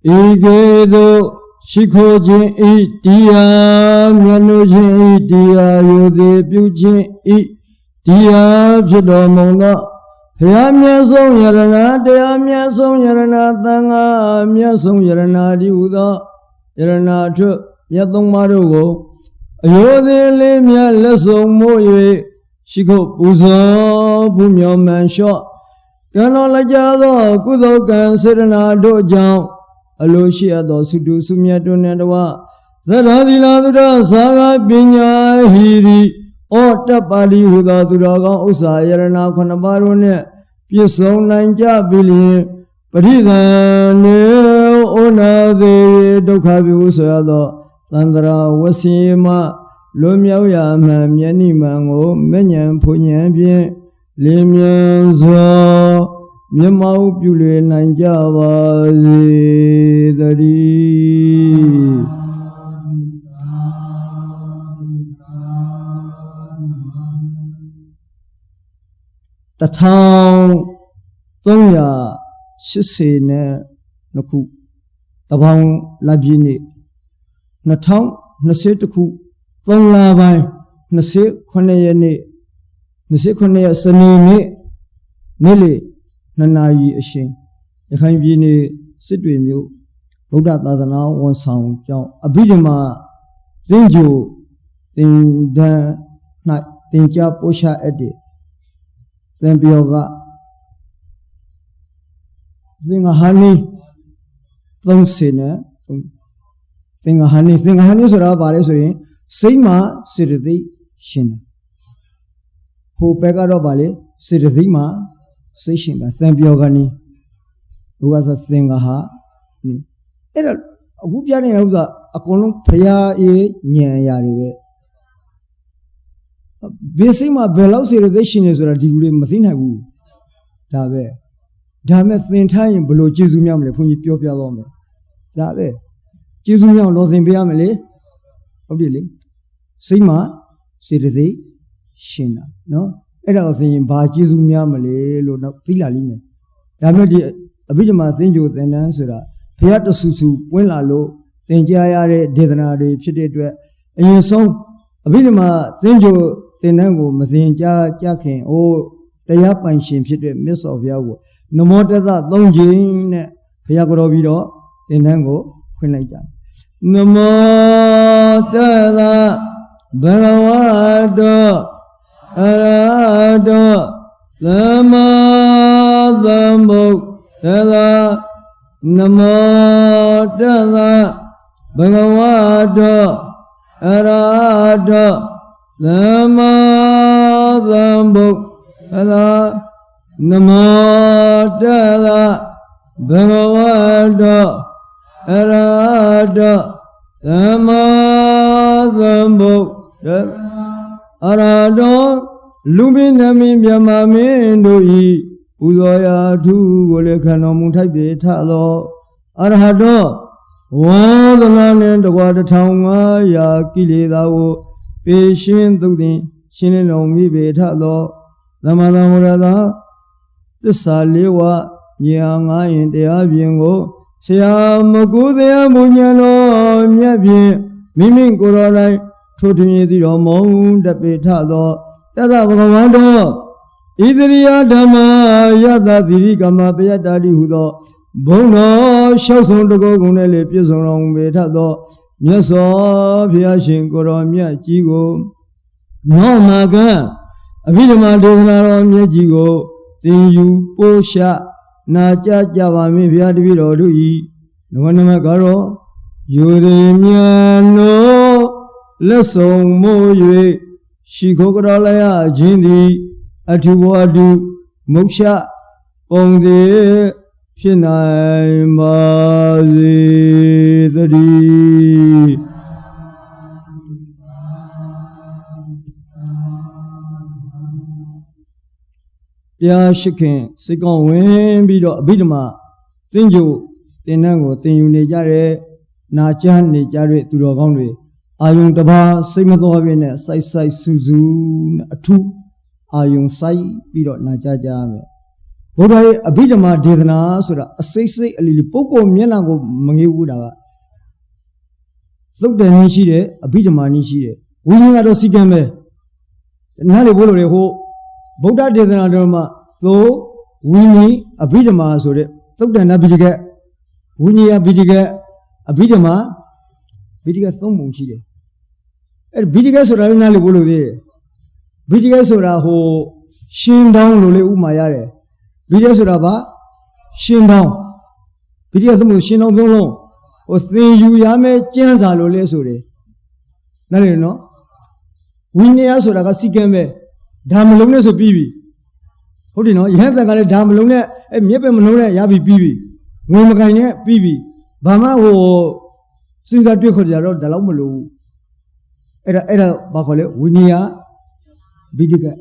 Igedo Shikojin I Dia Manujin I Dia Yode Pujin I Dia Pidomona Yamyasong Yarana Yamyasong Yarana Tanga Myasong Yarana Diuda Yarana Tru Yatong Marugo Yode Lemya Lesong Moye Shiko Puzo Pumyo Mansho Kano Lajado Kudokan Serana Dojang Aloshia do Sudu Sumyato Nadawa Zaradila Dura Saga Binya Hiri Ota Padi Huda Duraga Usa Yarana Konabarone Pisong Nanja Billy Padida Ne Ona de Dokabi Usado Sandra Wasima Lumya Myani Mango Menyan Punyan Bien Limyan Zo Myamau Pule Nanjava Zedari Tatang Tonya Shisene Naku Tabang Labini Natang Nasetuku Tong Labai Nase Koneyane Nase Koneya Sanini Nili Nanayi Ashin Yakan Bini Sidwimyu Buddha Tadana One Sound Jow Abidima Zinju Din Dan Night Dinja Posha Eddy Zambioga Zingahani Thong Sina Zingahani Sura Bale Sima Sirdi Shina Who Pegado Bale Sirdima Sishinga Zambiogani who was a Singaha Era a good yarn of the Akolum Paya E Nyayari Besima Belos irrigation is a degree Mathina Wu Dabe Damet the time below Jisumiam Lefuni Piopia Lome Dabe Jisumiam Lothin Biamele Obili Sima Sirdi Shina no Era saying Ba Jisumiamele Lona Tila Lime Damedi Abidama Thinjo then answer Piata Susu Puelalo Tenjayare Dedanare Chidedwe and your song Abidama Thinjo Tenango Mathinja Jakin or the Yapan Shim Miss of Yago. No more than that, Longjin Piagorovido, Tenango, Quinaja. Namo Tassa Bhagavato Arahato Sama Sambuddhassa Namo Tassa Bhagavato Arahato Sama Sambuddhassa Namo Tassa Bhagavato Arahato Sama Sambuddhassa Arahato Luminami Byamamindoi Uzoya Tu Gole Kanomu Taipe Thalo Arahato Wadana Dawada Taunga Ya Kileda Peshin Dudin Shinilongi Betalo Lamadamurada Saliwa Nyanga in the Abiango Siamagudia Munyano Miabi Mimin Kurai Totini the Omon the Betalo Tada Bhavando Idria Dama Yada Dirigama Beatadi Hudo Bono Shason to go Gunele Pison Betado Miaso Piashin Koro Miajigo No Maga Avidama Devana Miajigo Sin you Posha Naja Javami Viadviro Dui Nuanamagaro Yurimiano Lesson Moye Shikokralaya Jindi Atiwadu Moksha Pongde Shinai Mazi Tadi Ya Shikin Sikon Win Bido Bidma Sinju Tenango Tenu Nejare Najan Nejare Turogandre Ayung Taba Simatovine Sai Sai Suzu Atu Ayung Sai Bido Najajame Bodai Abidama Dedana Sura Assay a little Poco Milango Mangiuda Look the Nishide Abidama Nishide Winning at a Sigame Nali Bolo Boda Dedana Dharma so Winnie Abidama Sore took the Nabidiga Winnie Abidama Bidiga Somushide at Bidiga Sura Nali Bolo de Bidiga Sura ho Shin down Lule Umayare Bidiga Suraba Shin down Bidiga Sumu Shin down long or say you Yame Chansa Lule Sure Narino Winnie Sura Sikame Damalone so Bibi. How do you know? You have the Damalone, a Mepamone, Yabi Bibi. Womakane, Bibi. Bama, who since I took her the Lamulu. Era Bakole, Winia Bidiga.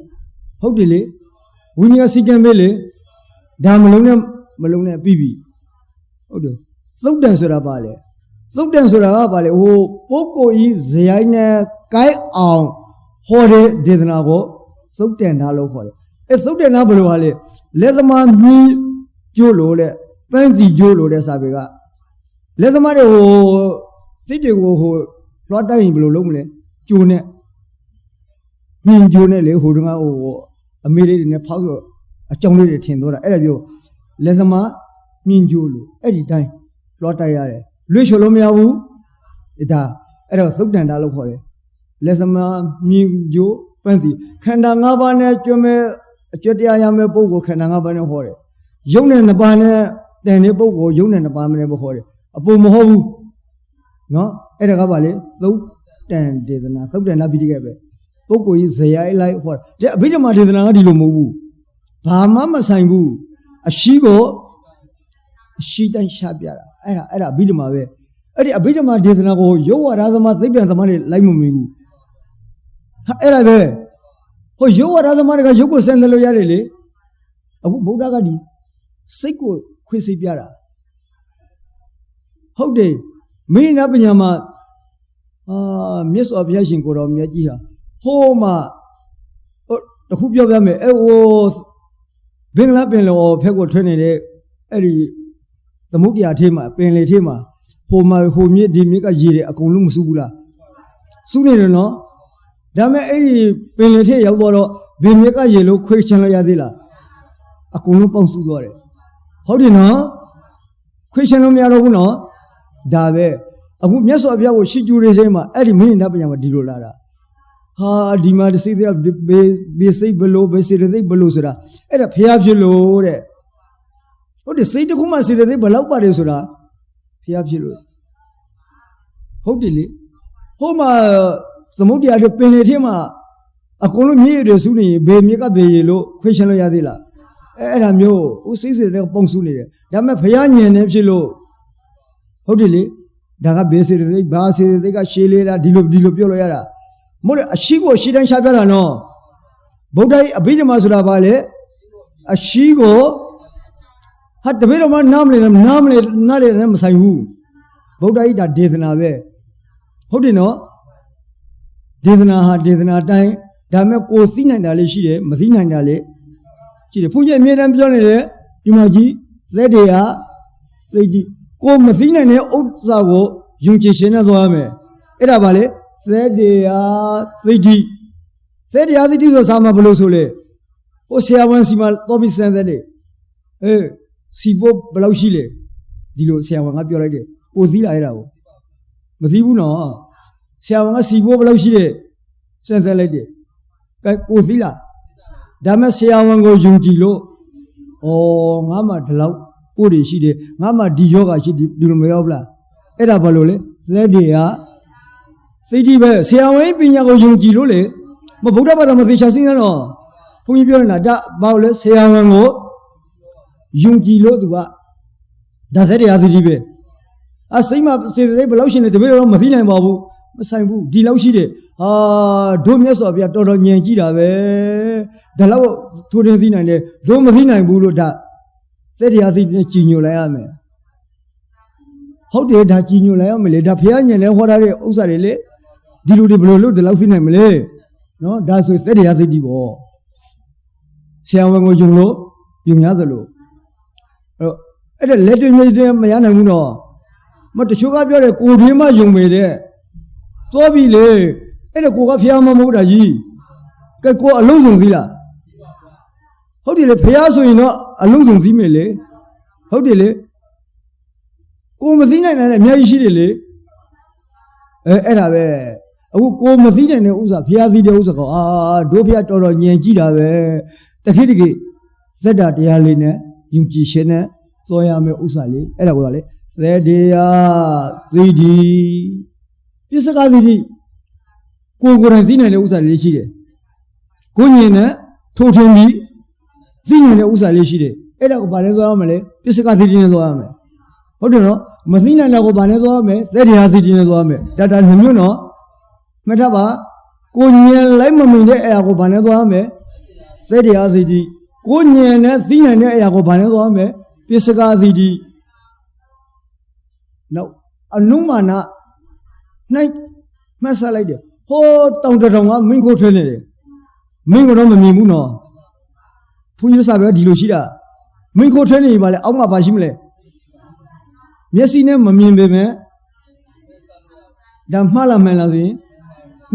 How do you Winia Sigamele, Damalone, Malone, Bibi. How do so dancer abale. So dancer abale, who Poco is Zaina Kai on Hore Dedanago. So ten hello for it. A so ten abale. Let the man be Jolo, fancy Jolo, the Sabiga. Let the man who city who plot in below Lumle, June. Mean June, who a million in a puzzle, a chongy tindora, Elio. Let the man mean Jolo, every time. Plot I are. Luciolomiawu, it are so ten hello for it. Let the man mean Joe. Kandangabane Jume Jetiayame Bogo Kandangabane Hore. Young and the Bane, then a Bogo, young and the Bamane Hore. A Bomohu. No, Edagabale, so then did not so then Abidigabe. Bogo is a like what? The Abidama did not Mobu. Pamama Sangu, a Shigo, she then Shabiara. Era Bidama. Abidama did not go, you are other must live the money like Mumu. Era be. Oh, you are other Marga, you could send the loyalty. A Bodagadi. Sequel, Quisi Piara. How day? Me Nabinyama. Miss of Yashin Korom Yajiha. Homa. The hoop of them. It was being Lapin or Pego Trinity. Eddie. The Mudia Tema, Penley Tema. Homa, who made the Mika Jiri, a Kolum Sula. Sooner no. Dame any penalty Yaboro, Vimeka yellow question Yadilla. A Kulupon Sudore. How do you know? Question of Miarono? Dave, အခုမြတ်စွာဘုရားကိုရှိကျူရေးထဲမှာအဲ့ဒီမင်းနာပညာမှာဒီလိုလာတာဟာဒီမှာစိတ်တွေကဘေစိတ်ဘလို့ဘေစိတ်တွေဘလို့ဆိုတာအဲ့ဒါဘုရားဖြစ်လို့တဲ့ဟုတ်တယ်စိတ်တစ်ခုမှစိတ်တွေဘလောက်ပါတယ်ဆိုတာဘုရားဖြစ်လို့ဟုတ်တယ်လေဟိုမှာသမုဒ္ဒရာတွေပင်လေထဲမှာအကုန်လုံးမြေရည်စုနေရင်ဘေမြေကဘေရည်လို့ခွေးချင်လို့ရသေးလားအဲ့ဒါမျိုးဟိုစိတ်တွေကပုံစုနေတယ်ဒါပေမဲ့ဘုရားညင်နေဖြစ်လို့ဟုတ်တယ်လေဒါကဘေစေတသိက်ဘာစေတသိက်ကရှေးလေးလားဒီလိုပြောလို့ရတာမဟုတ်အရှိကိုရှေးတိုင်းရှားပြတာနော်ဗုဒ္ဓရဲ့အဘိဓမ္မာဆိုတာဘာလဲအရှိကိုဟာတပည့်တော်မှနားမလဲလည်းမဆိုင်ဘူးဗုဒ္ဓရဲ့ဒါဒေသနာပဲဟုတ်တယ်နော်ဒေသနာဟာဒေသနာတိုင်းဒါမဲ့ကိုသိနိုင်တာလေးရှိတယ်မသိနိုင်တာလေးရှိတယ်ဘုရားအမြဲတမ်းပြောနေတယ်ဒီမှာကြီးသက်တွေဟာသိတိကိုမသိနိုင်တဲ့ဥစ္စာကိုယုံကြည်ခြင်းနဲ့သွားရမယ်အဲ့ဒါပါလေသက်တရားသိတိသက်တရားသိတိဆိုစာမှာဘယ်လိုဆိုလဲဟိုဆရာဝန်စီမှာတော်ပြီးစမ်းသက်တယ်စီဖို့ဘယ်လောက်ရှိလဲဒီလိုဆရာဝန်ကပြောလိုက်တယ်ကိုသိလာရတာကိုမသိဘူးနော်ဆရာဝန်ကစီဖို့ဘယ်လောက်ရှိတယ်စမ်းသက်လိုက်တယ်ကဲကိုသိလားဒါမဲ့ဆရာဝန်ကိုယုံကြည်လို့ငါမှဒီလောက်ကိုယ်တွေရှိတယ်ငါမှဒီယောဂရှိဒီလိုမရောက်ဘူးလားအဲ့ဒါဘာလို့လဲသက်တွေကစိတ်ကြီးပဲဆရာဝန်ပညာကိုယုံကြည်လို့လေမဗုဒ္ဓဘာသာမသိချစင်းတော့ဘုန်းကြီးပြောနေတာဒါဘာလို့လဲဆရာဝန်ကိုယုံကြည်လို့သူကဒါသက်တရားစိတ်ကြီးပဲစိတ်မှာစေတသိက်ဘယ်လောက်ရှိနေတပည့်တော်မသိနိုင်ပါဘူးမဆိုင်ဘူးဒီလောက်ရှိတယ်ဟာတို့မြတ်စွာဘုရားတော်တော်ညံကြည့်တာပဲဒါလောက်ထိုးထင်းသိနိုင်တယ်တို့မသိနိုင်ဘူးလို့ဒါသက်တရားစိတ်နဲ့ကြည်ညိုလိုက်ရမယ်ဟုတ်တယ်ဒါကြည်ညိုလိုက်ရမယ်လေဒါဘုရားညံလဲဟောထားတဲ့ဥစ္စာတွေလေဒီလိုတွေဘယ်လိုလုပ်ဒီလောက်သိနိုင်မလဲနော်ဒါဆိုသက်တရားစိတ်ဒီပေါ့ဆရာဝန်ကိုယုံလို့ယုံရသလိုအဲ့ဒါလက်တွေ့မျိုးတွေမရနိုင်ဘူးတော့မတချို့ကပြောတယ်ကိုယ်တွင်းမှယုံပေတဲ့သွားပြီလေအဲ့ဒါကိုကဖျားမမဟုတ်တာကြီးကဲကိုအလုံးစုံသီးလားဟုတ်တယ်လေဖျားဆိုရင်တော့အလုံးစုံသီးမယ်လေဟုတ်တယ်လေကိုမသိနိုင်တဲ့အများကြီးရှိတယ်လေအဲ့ဒါပဲအခုကိုမသိနိုင်တဲ့ဥစ္စာဖျားသီးတဲ့ဥစ္စာကတို့ဖျားတော်တော်ညံကြည့်တာပဲတခိတခိဇက်တာတရားလေးနဲ့ယူကြည်ရှင်နဲ့စောရမယ်ဥစ္စာလေးအဲ့ဒါကိုလေသေတရားသီတိပစ္စကသီတိကိုယ်တိုင်သိနိုင်တဲ့ဥစ္စာလေးရှိတယ်ကိုညင်နဲ့ထိုးထင်းပြီးသိနိုင်တဲ့ဥစ္စာလေးရှိတယ်အဲ့ဒါကိုဘာလဲသွားရမလဲပစ္စကသီတိနဲ့သွားရမယ်ဟုတ်တယ်နော်မသိနိုင်တာကိုဘာလဲသွားရမယ်သေတရားသီတိနဲ့သွားရမယ်ဒါနှမျိုးနော်မှတ်ထားပါကိုညင်လိုက်မမိတဲ့အရာကိုဘာလဲသွားရမယ်သေတရားသီတိကိုညင်နဲ့သိနိုင်တဲ့အရာကိုဘာလဲသွားရမယ်ပစ္စကသီတိနောက်အနုမာနနိုင်မှတ်ဆက်လိုက်တယ်ဟိုတောင်တောင်ကမင်းခိုးထွေးနေတယ်မင်းကတော့မမြင်ဘူးနော်ဘုန်းကြီးစာပဲဒီလိုရှိတာမင်းခိုးထွေးနေပါလေအောက်မှာပါရှိမလဲမျက်စိနဲ့မမြင်ပေမဲ့ဒါမှားလားမှန်လားဆိုရင်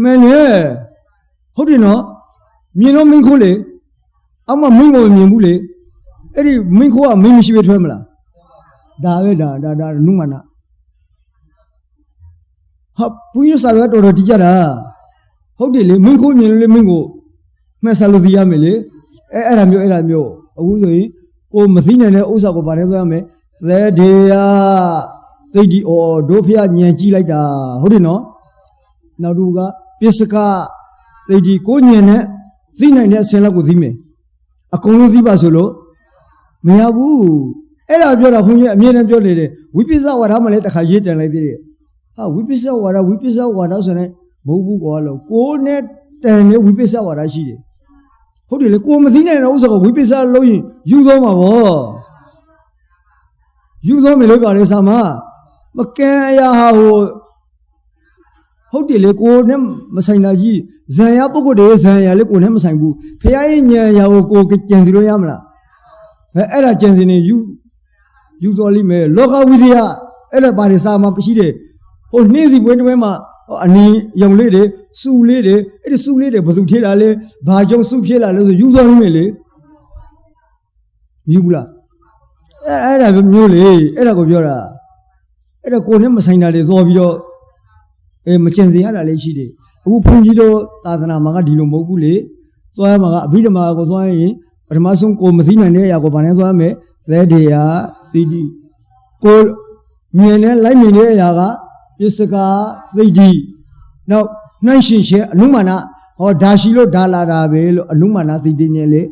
မှန်တယ်ဟုတ်တယ်နော်မြင်တော့မင်းခိုးလေအောက်မှာမင်းကိုမမြင်ဘူးလေအဲ့ဒီမင်းခိုးကမင်းမရှိပဲထွေးမလားဒါပဲဒါနုမာနဟာဘုန်းကြီးစာရွက်တော်တီးကြတာဟုတ်တယ်လေမင်းခိုးမြင်လို့လေမင်းကိုမှတ်ဆလို့သိရမယ်လေအဲ့ဒါမျိုးအခုဆိုရင်ကိုမသိနိုင်တဲ့ဥစ္စာကိုဗာလဲသွားရမယ်သေတရားသိတိတို့ဖျားညံကြည့်လိုက်တာဟုတ်တယ်နော်နောက်တစ်ခုကပစ္စကသိတိကိုညံနဲ့သိနိုင်တဲ့အဆင့်လောက်ကိုသိမယ်အကုန်လုံးသိပါဆိုလို့မရဘူးအဲ့ဒါပြောတာဘုန်းကြီးအမြဲတမ်းပြောနေတယ်ဝိပဿနာဝါဒမှလည်းတစ်ခါရေးတင်လိုက်သေးတယ်ဟာဝိပဿနာဝါဒဆိုရင်မဟုတ်ဘူးကွာလို့ကိုယ်နဲ့တန်တဲ့ဝိပဿနာဝါဒရှိတယ်ဟုတ်တယ်လေကိုမသိနိုင်တဲ့ဥစ္စာကိုဝိပဿနာလို့ရင်ယူသွားမှာပေါ့ယူသွားမယ်လို့ပြောတယ်ဆာမမကဲအရာဟာဟုတ်တယ်လေကိုနဲ့မဆိုင်တာကြီးဇံရပုဂ္ဂိုလ်တွေဇံရလေကိုနဲ့မဆိုင်ဘူးဖခင်ရဲ့ဉာဏ်ရာကိုကြံစီလို့ရမလားအဲ့ဒါကြံစီနေယူသွားလိမ့်မယ်လောကဝိသယအဲ့ဒါပါတယ်စာမရှိတယ်ဟိုနှင်းစီပွဲတစ်ပွဲမှာအနီယုံလေးတွေစုလေးတွေအဲ့ဒီစုလေးတွေဘယ်သူထေးလာလဲဘာကြောင့်စုဖြစ်လာလဲဆိုယူသွားလိမ့်မယ်လေယူဘူးလားအဲ့ဒါမျိုးလေအဲ့ဒါကိုပြောတာ အဲ့တော့ကိုယ်နဲ့မဆိုင်တာတွေသွားပြီးတော့မကျင်စင်ရတာလေးရှိတယ်အခုဘုန်းကြီးတို့သာသနာမှာကဒီလိုမဟုတ်ဘူးလေသွားရမှာကအဘိဓမ္မာကိုသွားရင်ပထမဆုံးကိုမသိနိုင်တဲ့အရာကိုဗာနဲ့သွားမယ်သဲတရားသီတိကိုမြင်နဲ့လိုက်မြင်တဲ့အရာကပစ္စကသိတိနောက်နှိုင်းရှင်ချက်အနုမာနဟောဒါရှိလို့ဒါလာတာပဲလို့အနုမာနသိတိနဲ့လေ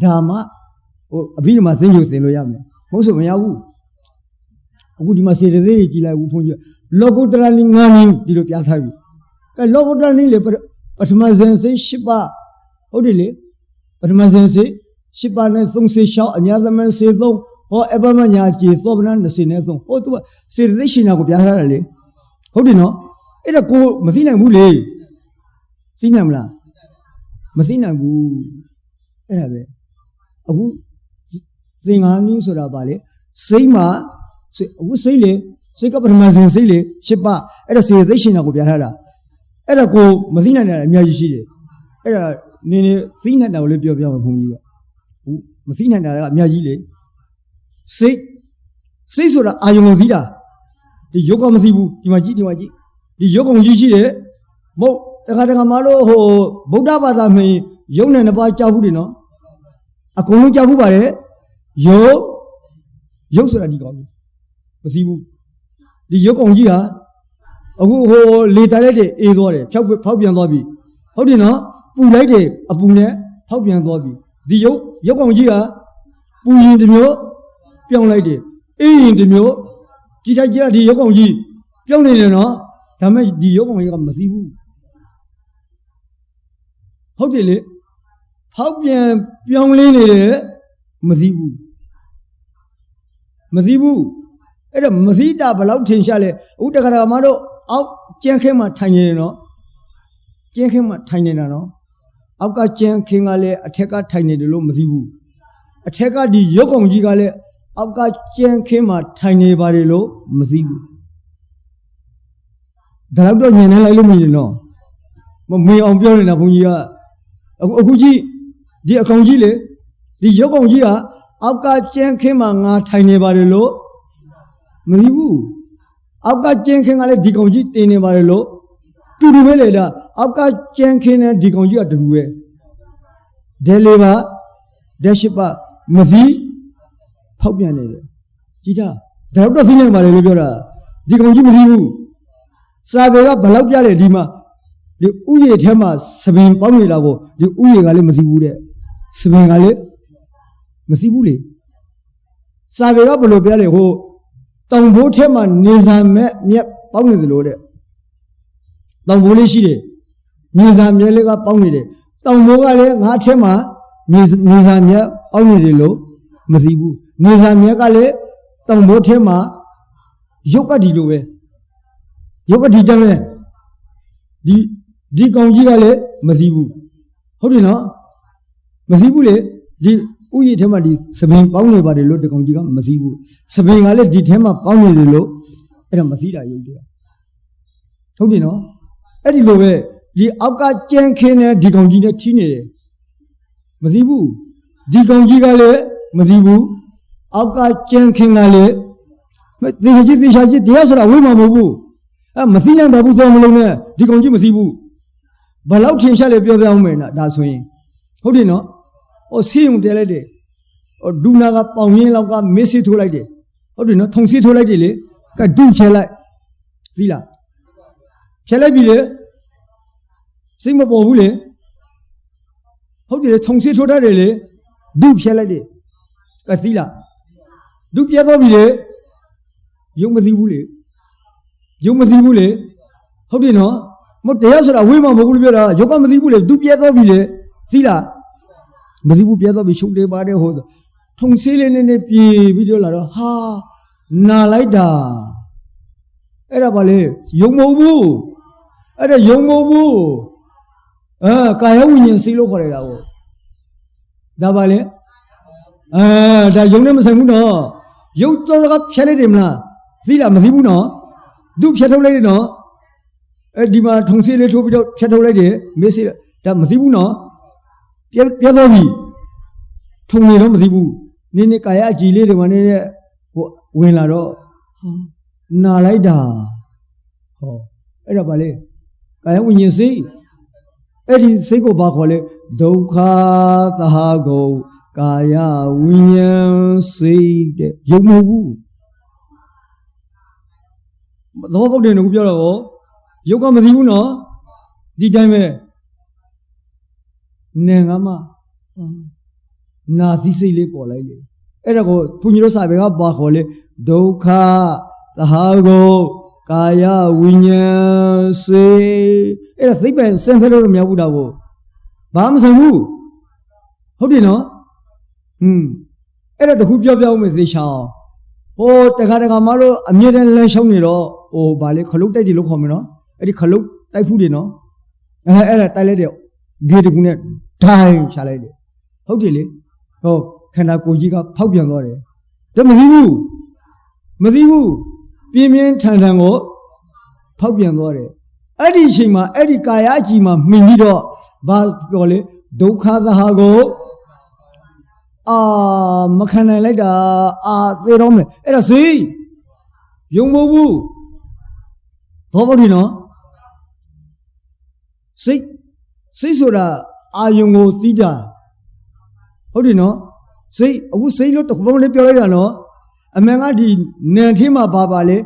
ဒါမှအဘိဓမ္မာသင်ယူသင်လို့ရမယ်မဟုတ်ဆိုမရဘူးအခုဒီမှာစေတသိက်ကြည်လိုက်ဘူးဘုန်းကြီးလောကုတ္တရနိငါးနည်းဒီလိုပြထားပြီအဲလောကုတ္တရနည်းလေပထမဇန်စိ၈ပါးဟုတ်တယ်လေပထမဇန်စိ၈ပါးနဲ့36အညာသမန်စေ3ဟောအပမညာကြီးသောဗနာ20နဲ့3ဟောသူကစေတသိက်ရှင်နာကိုပြထားတယ်လေဟုတ်တယ်နော်အဲ့ဒါကိုမသိနိုင်ဘူးလေသိနိုင်မလားမသိနိုင်ဘူးအဲ့ဒါပဲအခုသင်္ဃာနည်းဆိုတာပါလေစိတ်မှာအခုစိတ်လေစိတ်ကပထမဇန်စိတ်လေ၈ပါးအဲ့ဒါစေတသိက်ရှင်နာကိုပြထားတာအဲ့ဒါကိုမသိနိုင်တာအများကြီးရှိတယ်အဲ့ဒါနေသိနိုင်တာကိုလည်းပြောပြမှာဘုန်းကြီးကမသိနိုင်တာကအများကြီးလေစိတ်ဆိုတာအာယုံကိုသိတာဒီယောဂမသိဘူးဒီမှာကြည့်ဒီယောဂုံကြီးရှိတယ်မဟုတ်တခါမှလို့ဟိုဗုဒ္ဓဘာသာမင်းယုံနဲ့နှစ်ပါးကြောက်ဘူးတယ်နော်အကုန်လုံးကြောက်ဘူးပါတယ်ယုတ်ဆိုတာဒီကောင်းကြီးမသိဘူးဒီယောဂုံကြီးဟာအခုဟိုလေတိုက်လိုက်တယ်အေးသွားတယ်ဖောက်ပြန်သွားပြီဟုတ်တယ်နော်ပူလိုက်တယ်အပူနဲ့ဖောက်ပြန်သွားပြီဒီရုပ်ကောင်ကြီးဟာပူရင်တစ်မျိုးပြောင်းလိုက်တယ်အေးရင်တစ်မျိုးကြည်တိုက်ဒီရုပ်ကောင်ကြီးပြောင်းနေတယ်နော်ဒါမဲ့ဒီရုပ်ကောင်ကြီးကမသိဘူးဟုတ်တယ်လေဖောက်ပြန်ပြောင်းလဲနေတယ်မသိဘူးအဲ့ဒါမသိတာဘယ်လောက်ထင်ရှားလဲဥတက္ကရာမတို့အောက်ကျန်းခင်းမှာထိုင်နေတယ်နော်ကျန်းခင်းမှာထိုင်နေတာနော်အောက်ကကျန်းခင်းကလည်းအထက်ကထိုင်နေတယ်လို့မသိဘူးအထက်ကဒီရုပ်ကောင်ကြီးကလည်းအောက်ကကျန်းခင်းမှာထိုင်နေပါတယ်လို့မသိဘူးဒါတော့ညင်နေလိုက်လို့မရနော်မင်းအောင်ပြောနေတာဘုန်းကြီးကအခုကြည့်ဒီအကောင်ကြီးလေဒီရုပ်ကောင်ကြီးကအောက်ကကျန်းခင်းမှာငါထိုင်နေပါတယ်လို့မသိဘူးအောက်ကကျင်းခင်းကလည်းဒီကောင်ကြီးတင်နေပါတယ်လို့တူတူပဲလေဒါအောက်ကကျင်းခင်းနဲ့ဒီကောင်ကြီးကတူတူပဲဒဲလေးပါဒဲရှိပါမသိဖောက်ပြန်နေတယ်ကြည်တာဒါတော့သိနေပါတယ်လို့ပြောတာဒီကောင်ကြီးမသိဘူးစာပေကဘယ်လောက်ပြလဲဒီမှာဒီဥယျာဉ်ထဲမှာစပင်ပေါင်းနေတာကိုဒီဥယျာဉ်ကလည်းမသိဘူးတဲ့စပင်ကလည်းမသိဘူးလေစာပေကဘယ်လိုပြလဲဟိုတောင်ဘိုးထဲမှာနေစာမဲ့မြက်ပေါင်းနေသလိုတဲ့တောင်ဘိုးလေးရှိတယ်နေစာမြက်လေးကပေါင်းနေတယ်တောင်ဘိုးကလည်းငါထဲမှာနေစာမြက်ပေါင်းနေတယ်လို့မသိဘူးနေစာမြက်ကလည်းတောင်ဘိုးထဲမှာရုပ်ကဒီလိုပဲရုပ်ကဒီတည်းပဲဒီကောင်ကြီးကလည်းမသိဘူးဟုတ်တယ်နော်မသိဘူးလေဒီဥယျာဉ်ထဲမှာဒီစပင်ပေါင်းနေပါတယ်လို့ဒီကောင်ကြီးကမသိဘူးစပင်ကလည်းဒီထဲမှာပေါင်းနေတယ်လို့အဲ့ဒါမသိတာရုပ်တယ်ဟုတ်တယ်နော်အဲ့ဒီလိုပဲဒီအောက်ကကျန်းခင်းနဲ့ဒီကောင်ကြီးနဲ့ထိနေတယ်မသိဘူးဒီကောင်ကြီးကလည်းမသိဘူးအောက်ကကျန်းခင်းကလည်းသေချာကြည့်တရားဆိုတာဝိမာမဟုတ်ဘူးမသိနိုင်ပါဘူးသောမလုံးနဲ့ဒီကောင်ကြီးမသိဘူးဘယ်လောက်ထင်ရှားလဲပြောပြအောင်မယ်နော်ဒါဆိုရင်ဟုတ်တယ်နော်ဟိုဆေးုံတဲလိုက်တယ်ဟိုဒူနာကပေါင်ရင်းလောက်ကမစ်စစ်ထိုးလိုက်တယ်ဟုတ်တယ်နော်ထုံစစ်ထိုးလိုက်တယ်လေကဒူချဲလိုက်သိလားချဲလိုက်ပြီလေစိတ်မပေါ်ဘူးလေဟုတ်တယ်ထုံစစ်ထိုးတတ်တယ်လေဒူချဲလိုက်တယ်ကသိလားဒူပြဲသွားပြီလေယုံမသိဘူးလေဟုတ်တယ်နော်မတရားဆိုတာဝိမာမဟုတ်ဘူးလို့ပြောတာယောကမသိဘူးလေဒူပြဲသွားပြီလေသိလားမသိဘူးပြဲတော့ပြီးရှုပ်တယ်ပါတယ်ဟိုထုံဆေးလေးနဲ့ပြေးပြီးတော့လာတော့ဟာနာလိုက်တာအဲ့ဒါပါလေယုံမဟုတ်ဘူးအဲ့ဒါယုံမဟုတ်ဘူးကာယဝိညာဉ်စိတ်လို့ခေါ်ရတာကိုဒါပါလေဒါယုံနဲ့မဆိုင်ဘူးနော်ယုံတော့ကဖြတ်လိုက်တယ်မလားသိလားမသိဘူးနော်သူဖြတ်ထုတ်လိုက်တယ်နော်ဒီမှာထုံဆေးလေးထိုးပြီးတော့ဖြတ်ထုတ်လိုက်တယ်မေးစေးဒါမသိဘူးနော်ပြသောပြီထုံနေတော့မသိဘူးနင်းကာယအကြည်လေးတွေမှာနေတဲ့ဟိုဝင်လာတော့ နာလိုက်တာဟောအဲ့ဒါပါလေကာယဝိညာဉ်စိတ်အဲ့ဒီစိတ်ကိုဘာခေါ်လဲဒုက္ခသဟာကိုကာယဝိညာဉ်စိတ်တဲ့ယုံမဟုတ်ဘူးသဘောပေါက်တယ်လို့ပြောတော့ယုတ်ကမသိဘူးနော်ဒီတိုင်းပဲနေငါမနာစီစိတ်လေးပေါ်လိုက်လေအဲ့ဒါကိုဘုန်းကြီးတို့စာပေကဘာခေါ်လဲဒုက္ခသဟာကိုကာယဝိညာဉ်စိတ်အဲ့ဒါစိတ်ပဲစင်စလို့မရဘူးတော့ဘာမှမဆိုင်ဘူးဟုတ်တယ်နော်အဲ့ဒါတခုပြောပြအောင်မေသေချာဟိုတခါမလို့အမြဲတမ်းလမ်းရှောင်းနေတော့ဟိုဗာလေခလုတ်တိုက်တယ်လို့ခေါ်မယ်နော်အဲ့ဒီခလုတ်တိုက်ဖူးတယ်နော်အဲ့ဒါတိုက်လိုက်တဲ့ဂေတကူနဲ့ဒိုင်းချလိုက်တယ်ဟုတ်တယ်လေဟောခန္ဓာကိုယ်ကြီးကဖောက်ပြန်သွားတယ်ဒါမသိဘူးပြင်းပြင်းထန်ကိုဖောက်ပြန်သွားတယ်အဲ့ဒီအချိန်မှာအဲ့ဒီကာယအကြည်မှာမှီပြီးတော့ဘာပြောလဲဒုက္ခသဟာကိုမခံနိုင်လိုက်တာသေတော့မယ်အဲ့ဒါစိတ်ယုံမဟုတ်ဘူးသောပေါက်ဒီနော်စိတ်ဆိုတာအာယုံကိုသိတာဟုတ်တယ်နော်စိတ်အခုစိတ်လို့တစ်ခုလုံးလေးပြောလိုက်တာနော်အမှန်ကဒီနံထင်းမှာပါလေ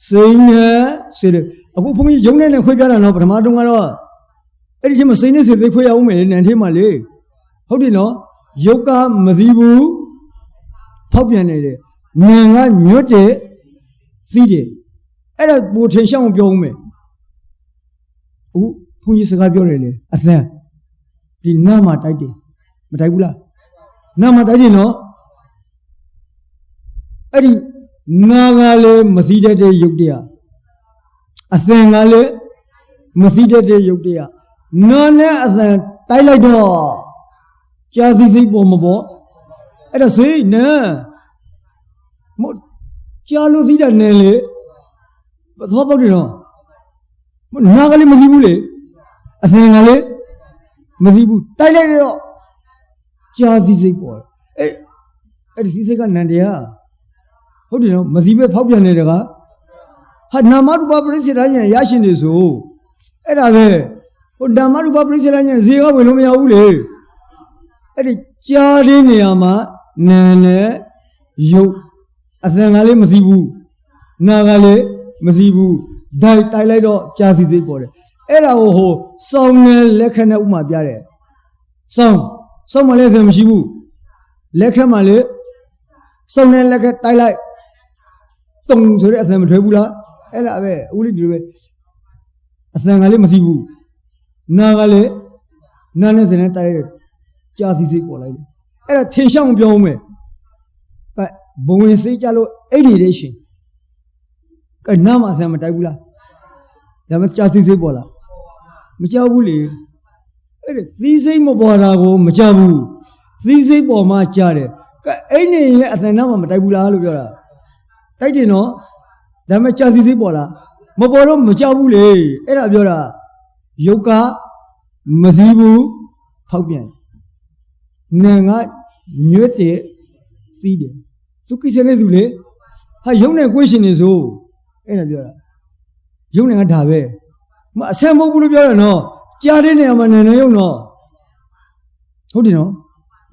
စိတ်နဲ့စေတယ်အခုဘုန်းကြီးယုံနဲ့ခွဲပြတာနော်ပထမတုန်းကတော့အဲ့ဒီချင်းမစိတ်နဲ့စေသိခွဲရအောင်မယ်နံထင်းမှာလေဟုတ်တယ်နော်ယုတ်ကမသိဘူးဖောက်ပြန်နေတယ်နံကညွတ်တယ်သိတယ်အဲ့ဒါပူထင်ရှောင်းပြောဦးမယ်အခုဘုန်းကြီးစကားပြောတယ်လေအသံဒီနားမှာတိုက်တယ်မတိုက်ဘူးလားနားမှာတိုက်တယ်နော်အဲ့ဒီနားကလည်းမသိတတ်တဲ့ယုတ်တရားအသံကလည်းမသိတတ်တဲ့ယုတ်တရားနားနဲ့အသံတိုက်လိုက်တော့ကြာစီစိတ်ပေါ်မပေါ်အဲ့ဒါစိတ်နဲ့မကြာလို့သိတာနဲ့လေသဘောပေါက်တယ်နော်နားကလည်းမသိဘူးလေအသံကလည်းမသိဘူးတိုက်လိုက်တော့ကြာစီစိတ်ပေါ်အဲ့ဒီစီစိတ်ကနန္တရားဟုတ်တယ်နော်မသိပဲဖောက်ပြန်နေတဲ့ကဟာနာမရူပပရိစ္ဆေဒဉာဏ်ရရှိနေဆိုအဲ့ဒါပဲဟိုနာမရူပပရိစ္ဆေဒဉာဏ်ဈေးကဝင်လို့မရဘူးလေအဲ့ဒီကြားတဲ့နေရာမှာနာနဲ့ရုပ်အသံကလည်းမသိဘူးနာကလည်းမသိဘူးတိုက်လိုက်တော့ကြာစီစိတ်ပေါ်တယ်အဲ့ဒါကိုဟိုစောင်းနဲ့လက်ခနဲ့ဥမာပြတယ်စောင်းမှလည်းအသံမရှိဘူးလက်ခမှလည်းစောင်းနဲ့လက်ခတိုက်လိုက်တုံဆိုတဲ့အသံမထွက်ဘူးလားအဲ့ဒါပဲဦးလေးဒီလိုပဲအသံကလည်းမသိဘူးနာကလည်းနာနဲ့စနေတိုက်လိုက်ကြာစီစိတ်ပေါ်လိုက်တယ်အဲ့ဒါထင်ရှောင်းပြောဦးမယ်ဘဝင်စိတ်ကြလို့အိတ်နေတဲ့ရှင်ကနားမှာအသံမတိုက်ဘူးလားဒါမှကြာစီစိတ်ပေါ်လားမကြောက်ဘူးလေအဲ့ဒါသီးစိတ်မပေါ်တာကိုမကြောက်ဘူးသီးစိတ်ပေါ်မှကြားတယ်အိတ်နေရင်လည်းအသံနားမှာမတိုက်ဘူးလားလို့ပြောတာတိုက်တယ်နော်ဒါမှကြာစီစိတ်ပေါ်လားမပေါ်တော့မကြောက်ဘူးလေအဲ့ဒါပြောတာယုတ်ကမသိဘူးဖောက်ပြန်နာကညွတ်တယ်သိတယ်သူကိစ္စနဲ့သူလေဟာယုံနဲ့ကိုယ်ရှင်နေဆိုအဲ့ဒါပြောတာယုံနဲ့ကဒါပဲမအဆင်မဟုတ်ဘူးလို့ပြောရနော်ကြားတဲ့နေရာမှာနာယုံနော်ဟုတ်တယ်နော်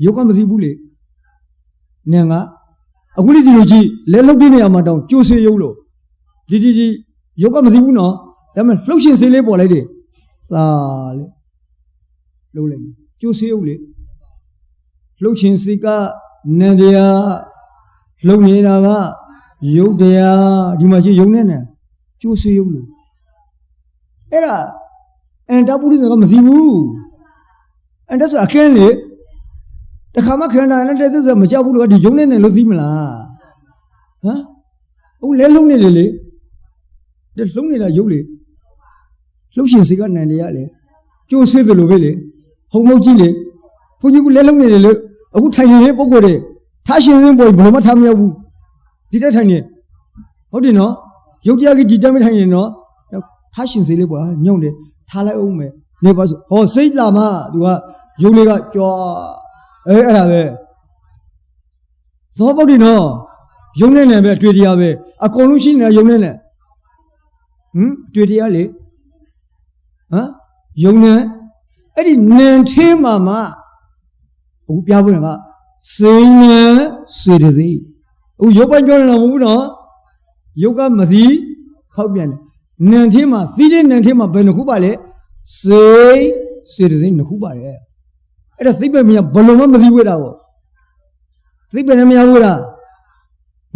ယုတ်ကမသိဘူးလေနာကအခုလေးဒီလိုကြည့်လဲလှုပ်တဲ့နေရာမှာတောင်ကျိုးဆွေးယုံလို့ဒီယုတ်ကမသိဘူးနော်ဒါပေမဲ့လှုပ်ရှင်စေးလေးပေါ်လိုက်တယ်သာလေလှုပ်လိုက်ကျိုးဆွေးယုံလေလှုပ်ရှင်စိတ်ကနန္တရားလှုပ်နေတာကယုတ်တရားဒီမှာရှိယုံနေတယ်ကျိုးဆွေးယုံလို့အဲ့ဒါအန္တပုရိသကမသိဘူးအန္တဆိုအခင်းလေတခါမှခန္ဓာနဲ့တဲ့သစ္စာမကြောက်ဘူးလို့ဒီယုံနေတယ်လို့သိမလားဟမ်ဟုတ်လဲလှုပ်နေတယ်လေဒီလှုပ်နေတာယုတ်လေလှုပ်ရှင်စိတ်ကနန္တရားလေကျိုးဆွေးသလိုပဲလေဟုံမုတ်ကြီးလေဘုန်းကြီးကလဲလှုပ်နေတယ်လေအခုထိုင်နေတဲ့ပုံကိုယ်တွေထားရှင်ရင်းပေါ်ဘယ်လိုမှထားမရဘူးဒီတက်ထိုင်နေဟုတ်တယ်နော်ယုတ်တရားကြီးဒီတက်မထိုင်နေနော်ထားရှင်စေးလေးပေါ့ညုံတယ်ထားလိုက်အောင်မယ်နေပါဆိုဟောစိတ်လာမှသူကယုတ်လေးကကြွားအဲ့ဒါပဲသောပုတ်တယ်နော်ယုံနေတယ်ပဲတွေ့တရားပဲအကုန်လုံးရှိနေတာယုံနေတယ် တွေ့တရားလေယုံနဲ့အဲ့ဒီနံထဲမှာအခုပြဖို့ကစိဉ္ဉံစေတသိက်အခုရုပ်ပိုင်းပြောနေတာမဟုတ်ဘူးနော်ရုပ်ကမသိဖောက်ပြန်တယ်နံထဲမှာသီးတဲ့နံထဲမှာဘယ်နှခုပါလဲစေတသိက်နှစ်ခုပါတယ်အဲ့ဒါသိပဲမရဘလုံးမသိဝဲတာပေါ့သိပဲမရဘူးလား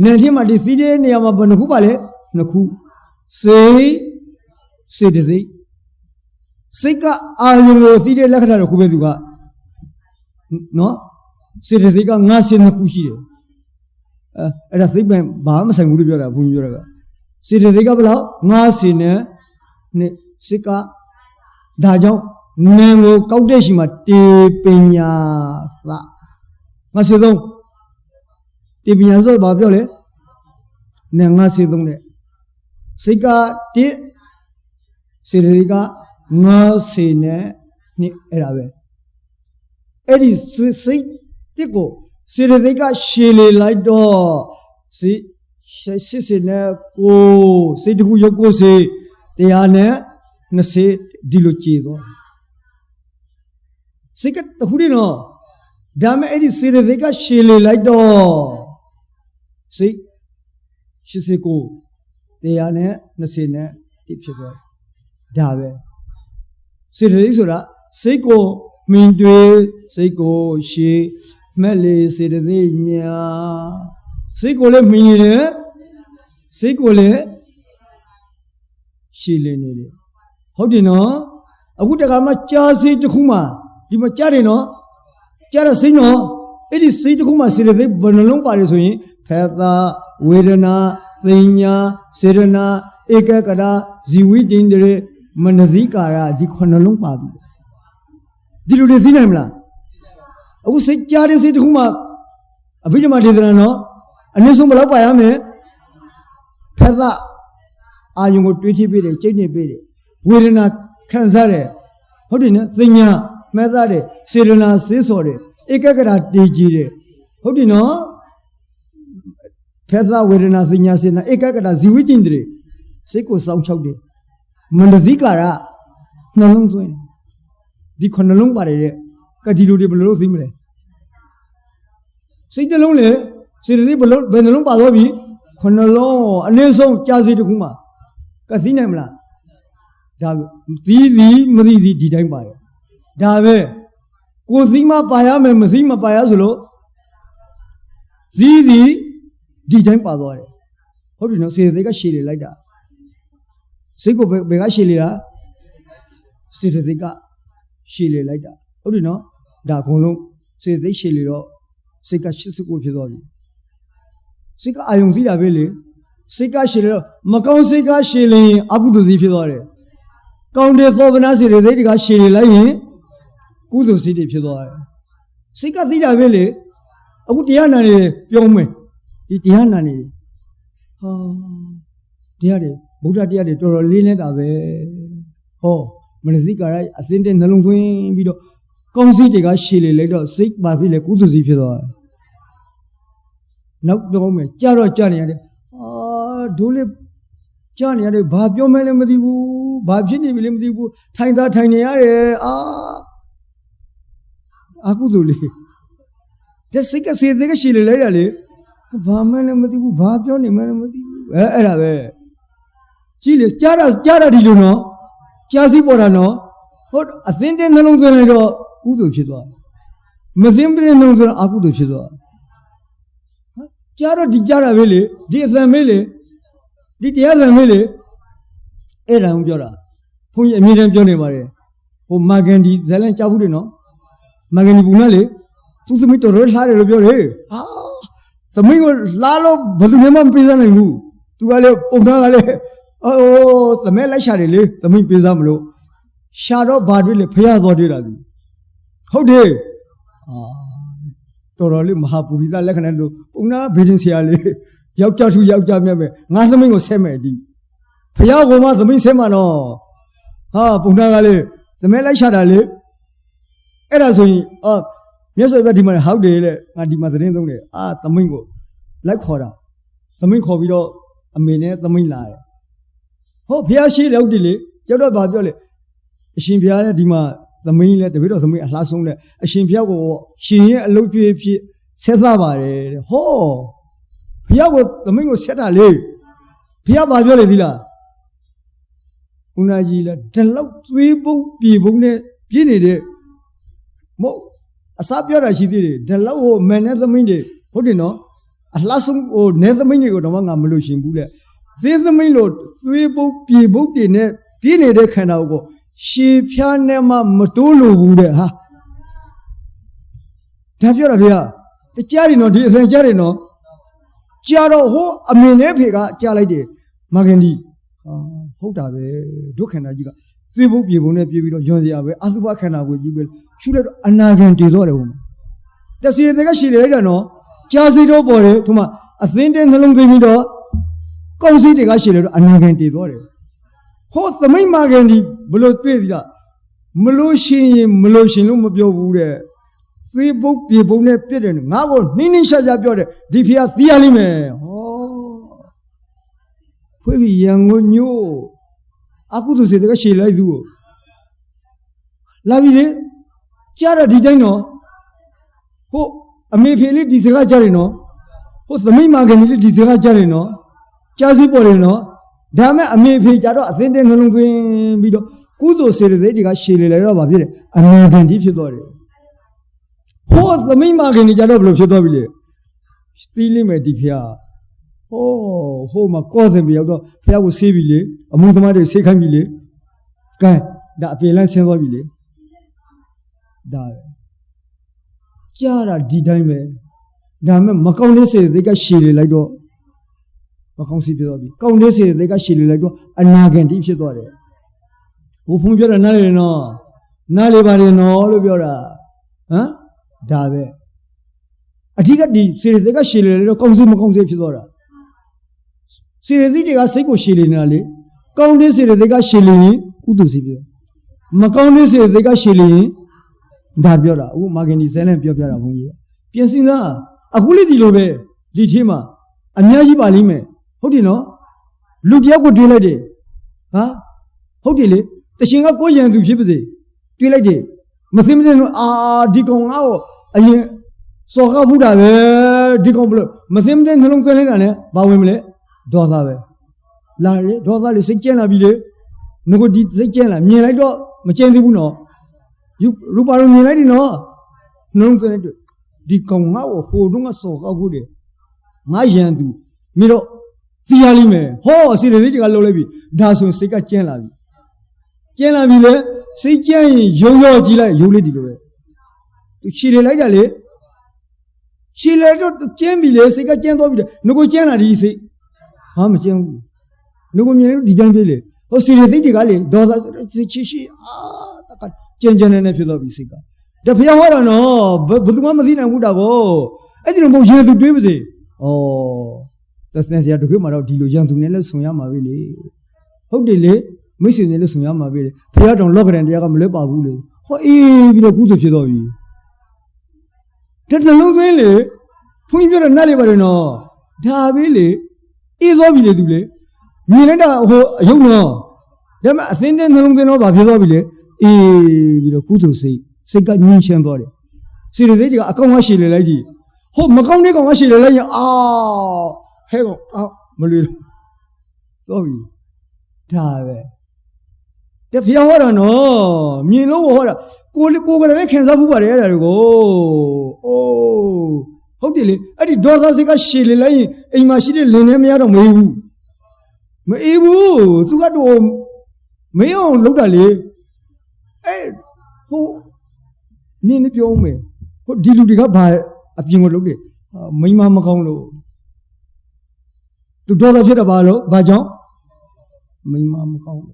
နံထဲမှာဒီသီးတဲ့နေရာမှာဘယ်နှခုပါလဲနှစ်ခုစေတသိက်စိတ်ကအာယုံကိုသီးတဲ့လက္ခဏာတစ်ခုပဲသူကနော်စေတသိက်က52ခုရှိတယ်အဲ့ဒါစိတ်ပဲဘာမှမဆိုင်ဘူးလို့ပြောတာဘုန်းကြီးပြောတာကစေတသိက်ကဘယ်လောက်50နဲ့စိတ်ကဒါကြောင့်နံကိုကောက်တဲ့ရှိမှာတေပညာသ53တေပညာဆိုဘာပြောလဲနံ53နဲ့စိတ်က1စေတသိက်က50နဲ့အဲ့ဒါပဲအဲ့ဒီစိတ်တစ်ကိုစေတသိက်ကရှည်လေလိုက်တော့စစ်နဲ့ကိုစိတ်တခုရုပ်ကိုစေတရားနဲ့20ဒီလိုကြည်သွားစိတ်ကတခုတည်းနော်ဒါမဲ့အဲ့ဒီစေတသိက်ကရှည်လေလိုက်တော့စိတ်89တရားနဲ့20နဲ့ဒီဖြစ်သွားဒါပဲစေတသိက်ဆိုတာစိတ်ကိုမင်းတွေစိတ်ကိုရှည်မဲ့လေစေတသိက်များစိတ်ကိုလည်းမင်းနေတယ်စိတ်ကိုလည်းရှည်လေနေတယ်ဟုတ်တယ်နော်အခုတခါမှကြားစိတ်တစ်ခုမှဒီမှာကြားတယ်နော်ကြားတဲ့စိတ်နော်အဲ့ဒီစိတ်တစ်ခုမှစေတသိက်ဘယ်နှလုံးပါတယ်ဆိုရင်ဖေသာဝေဒနာသိညာစေရနာဧကကရာဇီဝိတ္တိန္ဒြေမနသိကာရဒီ9လုံးပါပြီဒီလိုတွေသိနိုင်မလားအခုစိတ်ကြားတဲ့စိတ်တစ်ခုမှအဘိဓမ္မာဒေသနာနော်အနည်းဆုံးဘယ်လောက်ပါရမလဲဖက်သအာယုံကိုတွေးထိပ်ပေးတယ်ကြိတ်နေပေးတယ်ဝေဒနာခံစားတယ်ဟုတ်တယ်နော်သိညာမှတ်သားတယ်စေရနာစေးစော်တယ်ဧကကရာတည်ကြည်တယ်ဟုတ်တယ်နော်ဖက်သဝေဒနာသိညာစေနာဧကကရာဇီဝိတ္တိန္ဒြေစိတ်ကိုစောင့်ချောက်တယ်မန္တဇိကာရနှလုံးသွင်းဒီ9လုံးပါတယ်တဲ့ကဒီလိုတွေဘယ်လိုသိမလဲစိတ်နှလုံးလေစေတသိက်ဘယ်နှလုံးပါသွားပြီ9လုံးအနည်းဆုံးကြားစိတ်တစ်ခုမှကသိနိုင်မလားဒါသီးစီမသိစီဒီတိုင်းပါတယ်ဒါပဲကိုသိမှပါရမယ်မသိမပါရဆိုလို့သီးစီဒီတိုင်းပါသွားတယ်ဟုတ်တယ်နော်စေတသိက်ကရှည်လေလိုက်တာစိတ်ကိုဘယ်ကရှည်လေတာစေတသိက်ကရှည်လေလိုက်တာဟုတ်တယ်နော်ဒါအကုန်လုံးစေတသိက်ရှည်လေတော့စိတ်က89ဖြစ်သွားပြီစိတ်ကအာယုံသိတာပဲလေစိတ်ကရှည်လေတော့မကောင်းစိတ်ကရှည်လေရင်အကုသိုလ်စိတ်ဖြစ်သွားတယ်ကောင်းတဲ့သောဗနာစေတသိက်တွေကရှည်လေလိုက်ရင်ကုသိုလ်စိတ်တွေဖြစ်သွားတယ်စိတ်ကသိတာပဲလေအခုတရားနာနေပြောမယ်ဒီတရားနာနေဟာတရားတွေဗုဒ္ဓတရားတွေတော်တော်လေးနေတာပဲဟောမနစိကာရအစင်းတဲ့နှလုံးသွင်းပြီးတော့ကောင်းစိတ်တွေကရှည်လေလိုက်တော့စိတ်ပါပြီလေကုသိုလ်စိတ်ဖြစ်သွားတယ်နောက်ပြောမယ်ကြားတော့ကြားနေရတယ်ဒိုးလေးကြားနေရတယ်ဘာပြောမဲလည်းမသိဘူးဘာဖြစ်နေပြီလည်းမသိဘူးထိုင်သားထိုင်နေရတယ်အကုသိုလ်လေးတဲ့စိတ်ကစေတသိက်ကရှည်လေလိုက်တာလေဘာမှလည်းမသိဘူးဘာပြောနေမှလည်းမသိဘူးအဲ့ဒါပဲကြည့်လေကြားတာဒီလိုနော်ကြားစီပေါ်တာနော်ဟုတ်အသင်းတဲ့နှလုံးသွင်းလိုက်တော့ကုသိုလ်ဖြစ်သွားမသိတဲ့နှလုံးသွင်းအကုသိုလ်ဖြစ်သွားကြားတော့ဒီကြားတာပဲလေဒီအသံပဲလေဒီတရားသံပဲလေအဲ့ဒါကိုပြောတာဘုန်းကြီးအမြဲတမ်းပြောနေပါတယ်ဟိုမာဂန်ဒီဇလန်ကြားဘူးတယ်နော်မာဂန်ဒီဘူးနော်လေသူသမီးတော်တော်လှတယ်လို့ပြောတယ်သမီးကိုလှလို့ဘယ်သူမှမပေးစမ်းနိုင်ဘူးသူကလည်းပုံသားကလည်းသမီးလိုက်ရှာတယ်လေသမီးပေးစမ်းမလို့ရှာတော့ဘာတွေ့လဲဖျားသွားတွေ့တာသူဟုတ်တယ်တော်တော်လေးမဟာပူရိသလက္ခဏာတို့ပုံနာဘေဒင်ဆရာလေးယောက်ျားသူယောက်ျားမြတ်ပဲငါသမီးကိုဆက်မယ်ဒီဖျားကမှသမီးဆက်မှာတော့ပုံနာကလည်းသမီးလိုက်ရှာတာလေအဲ့ဒါဆိုရင်မြတ်စွာဘုရားဒီမှာဟောက်တယ်လေငါဒီမှာသတင်းသုံးတယ်သမီးကိုလိုက်ခေါ်တာသမီးခေါ်ပြီးတော့အမေနဲ့သမီးလာတယ် Ho Piashi Laudili, Yoda Babiole, Shimpia Dima, the main let the widow of the Lasson, a Shimpiago, she a low Cesabare, ho Piago, the main was set a lay. Pia Babiole Dilla Unagila, tell out 3 people, Pinny. Mo a sapia she did it, the low man at the minute, what do you know? A lassum or nether minute or the one I'm losing Buddha. There's the main lord, 3 people in it, Pinny de Canago, she pianema Matulu Buddha, ha. Tavia, the Jarino, the Jarino, Jaro, ho, a menepiga, Jaladi, Magandi, Hotave, Ducanagiga. 3 people ne people Josia, Azuba Cana will be shoot an again disorder. The sea the Gashi, I know, Jazito body to my a thin and long video, consider Gashi an again disorder. Host the main Magandi, below Pizza, Melushin, Lumabio Bude, 3 people ne pidden, Nago, Nini Shazabio, Dipia Thialime. Oh, pretty young new. Aku tu sedekah Sheila itu. Lalu ni, cara desain no, ho, ame fili desain cari no, ho, semai makan ni desain cari no, casi boleh no, dah me ame fili cara asisten nolong tu video, kudo sedekah Sheila itu apa bila, ame makan di situ ada. Ho, semai makan ni cara belum situ bila, stili mesti dia. Oh, ma cause me out Pia will save you, among the mother second ville. Guy, that Pilan Senville. Die. Jara didime. Dame Macon says they got shilly like do. Macon City. Count says they got shilly like do, and Nagan deep shit or it. Open your Nalino. Nalibari all of your. Huh? Dave. I think that the series they got shilly, consumer concept. Seriously, they got sick of shilling ali. County said they got shilling, Udusibio. Macondi said they got shilling, Dabiora, who Magani Zelan Piopera. Piansina, a holy dilove, Litima, a Naji Balime. How do you know? Ludiaco Dilade. Huh? How did it? The Shinga Koyan to Shipsy. Dilade. Massimilian, Dicon Ao, a year. Soka Buddha, Dicon, Massimilian Hulungan, Bawimle. Dosawe. La dosa le sekian abile. Nago di sekian la. Mielai do macam tu puno. You rupa ru mielai di no. Nong tu ni tu. Di kau ngau hodunga soka bude. Ngajian tu. Miro tiali me. Ho si le di kalau lebih. Dasun seka kian la. Kian la bile sekian yo jila yo le di lo. Tu cile lagi jale. Cile tu kian bile seka kian tu bile. Nago kian la di se. I'm a young Nugum didn't really. Oh, seriously, Gali, does Chishi, Jenjan and Philosophica. The Piahora no, but Mamazina would have I didn't know you to do with it. Oh, that's necessary to come out delusion to Nellis Suyama really. How delay, Missy Nellis Suyama really. Pia don't look at the Yagam Lepa Woolly. Oh, even a good of you. That's a long way. Point your Nalibarino. Davili. Is obviously Milena, you know. Them ascending along the Nova Visobile, a Kutu say, second mention body. See the lady, a Comashi lady. Hope Maconi Comashi lady. Ah, hell, Malil. Sorry. Tave. The Fiora no, me no water. Go and can go. Oh. How did it? I did not say a shilly lay in my shilly linemia of Mayu. Mayu, to got home. Mayo look at it. Eh, who? Nini Piome. What did you dig up by a pingo look at? Mima Macondo. To draw the shit about Bajon? Mima Macondo.